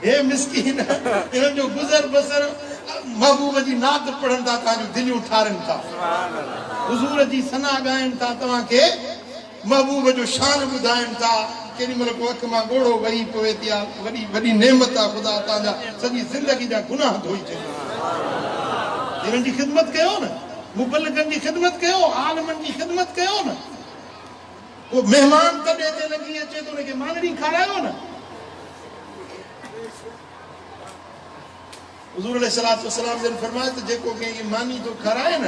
हे मिस्कीन इन्हनि जो गुज़र बसर महबूब जी नात पढ़नि था तव्हांजूं दिलियूं ठारनि था हुज़ूर जी सना ॻाइनि था तव्हांखे महबूब जो शान ॿुधाइनि था। केॾी महिल को अख मां ॻोढ़ो वही पवे थी आहे वॾी वॾी नेमत आहे ख़ुदा तव्हांजा सॼी ज़िंदगी जा गुनाह धोई छॾे। इन्हनि जी ख़िदमत कयो न। मुबल्लिगनि जी ख़िदमत कयो आलिमनि जी ख़िदमत कयो न। को महिमान तॾहिं ते लॻी अचे त उनखे मांगड़ी खारायो न। हुज़ूर अलैहिस्सलातु वस्सलाम जन फरमाया त जेको कंहिंखे मानी थो खाराए न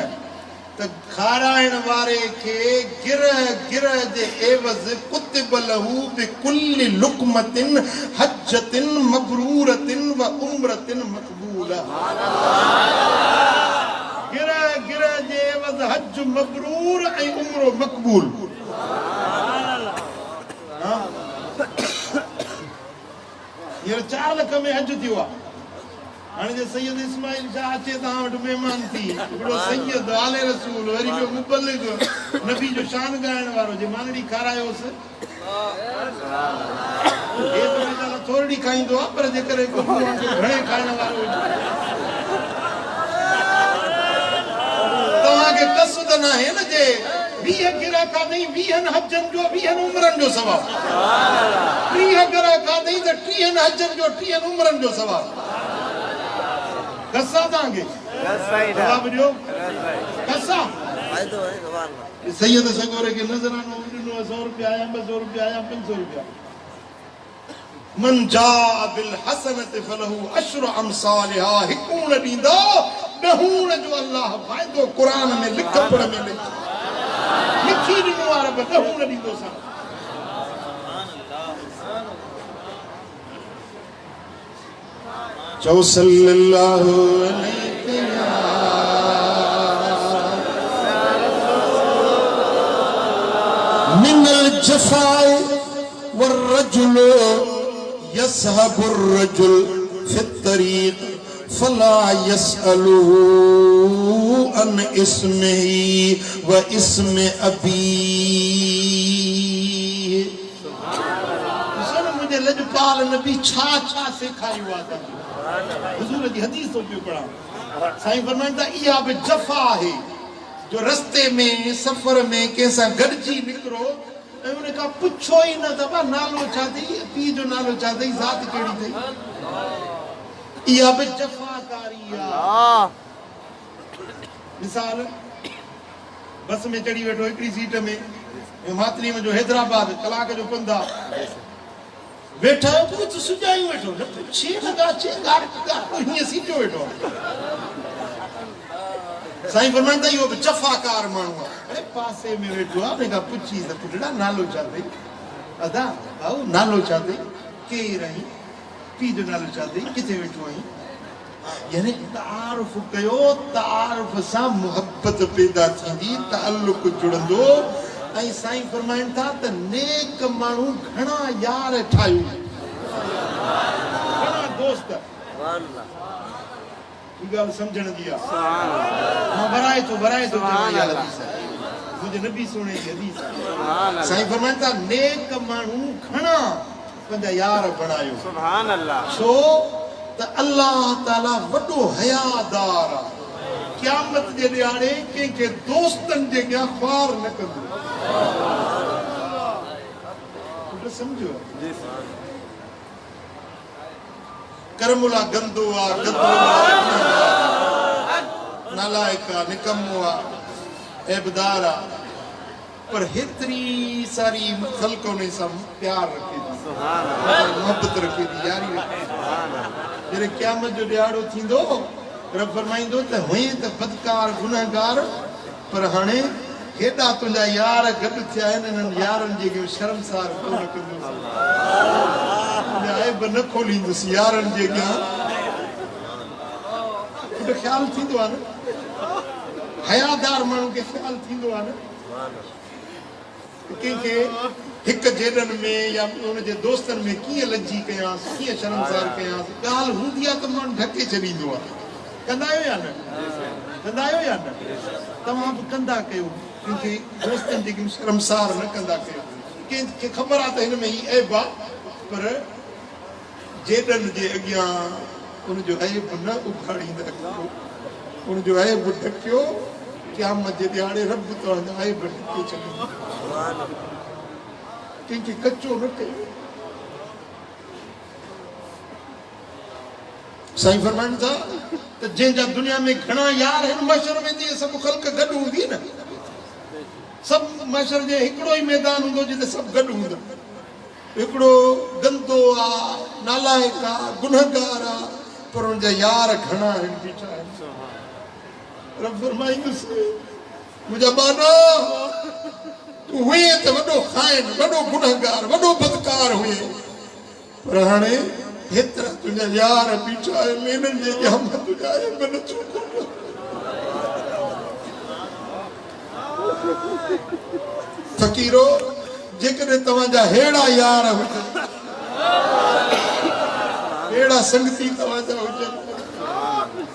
त खाराइण वारे खे गिरह गिरह जे एवज़ कुतिब लहू बिकुल्लि लुक़मतिन हज्जतिन मबरूरतिन व उम्रतिन मक़बूला। गिरह गिरह जे एवज़ हज मबरूर ऐं उम्रो मक़बूल। हींअर 4 लख में हज थियो आहे। हाणे जे सैयद इस्माइल शाह अचे तव्हां वटि महिमान थी हिकिड़ो सैयद आले रसूल वरी ॿियो मुबल्लिग नबी जो शान ॻाइण वारो जे मांगड़ी खारायोसि हे त वीचारा थोरी खाईंदो आहे पर जेकर घणे खाइण वारो तव्हांखे कस त न आहे न जे 20 गिरा खाधई 20 हजनि जो 20 उमरनि जो सवाब 30 गिरा खाधई त 30 हजनि जो 30 उमरनि जो सवाब कसा तव्हांखे जवाब ॾियो कसा सैयद सगोरे खे नज़रानो ॾिनो 100 रुपया आया 200 रुपया आया 500 रुपया मन जा बिल हसनत फलहु अशर अमसालिहा हिकून ॾींदो ॾहूण जो अल्लाह फ़ाइदो क़ुरान में लिख पढ़ में लिखी ॾिनो आहे रब ॾहूण ॾींदो सा चओ सल्लल्लाहु अलैहि मिनल जफ़ाए वरजुल यसहबुर रजुल फित्तरीक़ फला यसअलुहु अन इस्मिही व इस्म अबी मुझे लजपाल नबी छा छा सेखारियो आहे हुजूर जी हदीस तो पियो पढ़ा साईं फरमाइंदा इहा बि जफ़ा आहे जो रस्ते में सफ़र में कंहिंसां गॾिजी निकिरो ऐं उन खां पुछो ई न त नालो छा अथई पीउ जो नालो छा अथई ज़ात कहिड़ी अथई इहा बि जफ़ाकारी आहे मिसाल बस में चढ़ी वेठो हिकिड़ी सीट में मातरी में जो हैदराबाद कलाक जो पंधु आहे वेठा कुछ सुजायूं वेठो न पुछे लगा चे गाड़ हीअं सीटियो वेठो साईं फरमाइंदा इहो जफ़ाकार माण्हू आहे अरे पासे में वेठो आहे उन खां पुछी त पुटड़ा नालो छा अथई अदा भाऊ नालो छा अथई केरु आहीं पीउ जो नालो छा अथई किथे वेठो आहीं यानी तारुफ़ कयो तारुफ़ सां मुहबत पैदा थींदी ताल्लुक़ जुड़ंदो ऐं साईं फरमाइनि था त नेक माण्हू घणा यार ठाहियूं घणा दोस्त ही ॻाल्हि सम्झण जी आहे मां वराए थो मुंहिंजे नबी सुणे जी हदीस साईं फरमाइनि था नेक माण्हू घणा पंहिंजा यार बणायो सुभान अल्लाह छो त अल्लाह ताला वॾो हयादार आहे क़यामत जे ॾियारे कंहिंखे दोस्तनि जे अॻियां ख़्वार न कंदो समझो करमुला गंदो आहे नालायक आहे निकम्मो आहे ऐबदार आहे पर हेतिरी सारी ख़ल्क़ उन सां प्यार रखे थी मोहबत रखे थी यारी रखे जॾहिं क़यामत जो ॾियारो थींदो रब फरमाईंदो त हुई त बदकार गुनहगार पर हाणे हेॾा तुंहिंजा यार गॾु थिया आहिनि इन्हनि यारनि जे शर्मसार कोन कंदुसि ऐब न खोलींदुसि यारनि जे अॻियां ख़्यालु थींदो आहे न हयादार माण्हू खे ख़्यालु थींदो आहे न कंहिंखे हिकु जेॾनि में या उनजे दोस्तनि में कीअं लजी कयांसि कीअं शर्मसार कयांसि ॻाल्हि हूंदी आहे त माण्हू ढके छॾींदो आहे कंदा आहियो या न तव्हां बि कंदा कयो कंहिंखे दोस्तनि जे शर्मसार न कंदा कयो कंहिंखे ख़बर आहे त हिन में ही ऐब आहे पर जेॾनि जे अॻियां उनजो ऐब न उघाड़ींदा कयो उनजो ऐब ढकियो क़यामत जे ॾियारे रब तव्हांजा ऐब ढके छॾींदो कंहिंखे कचो न कयो साईं फरमाइनि था त जंहिंजा दुनिया में घणा यार आहिनि महशर में जीअं सभु ख़ल्क़ गॾु हूंदी न सभु महशर जे हिकिड़ो ई मैदान हूंदो जिते सभु गॾु हूंदा हिकिड़ो गंदो आहे नालायक आहे गुनहगार आहे पर हुनजा यार घणा आहिनि बीठा आहिनि रब फरमाईंदुसि मुंहिंजा बाना तूं हुए त वॾो खाइनि वॾो गुनहगार वॾो बदकार हुए पर हाणे हेतिरा तुंहिंजा यार बीठा आहिनि इन्हनि जे अॻियां मां तुंहिंजा ऐब नथो खोलियां फ़क़ीरो जेकॾहिं तव्हांजा अहिड़ा यार हुजनि अहिड़ा संगती तव्हांजा हुजनि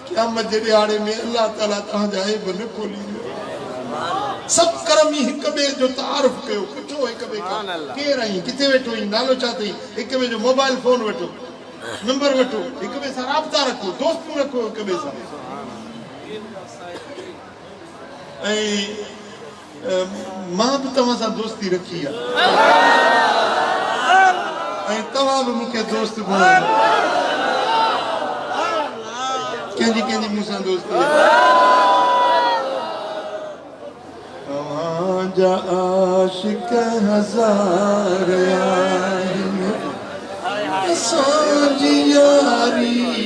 क़यामत जे ॾियारे में अल्लाह ताला तव्हांजा ऐब न खोलींदो सभु कर्म ई हिक ॿिए जो तारुफ़ कयो पुछो हिक ॿिए खां केरु आहीं किथे वेठो आहीं नालो छा अथई हिक ॿिए जो मोबाइल फोन वठो नंबर वठो, हिक ॿिए सां राब्ता रखो, दोस्तूं रखो हिक ॿिए सां। ऐं मां बि तव्हां सां दोस्ती रखी आहे ऐं तव्हां बि मूंखे दोस्त बणायो। कंहिंजी कंहिंजी मूंसां दोस्ती आहे। तव्हांजा आशिक हज़ार आहिनि, असांजी यारी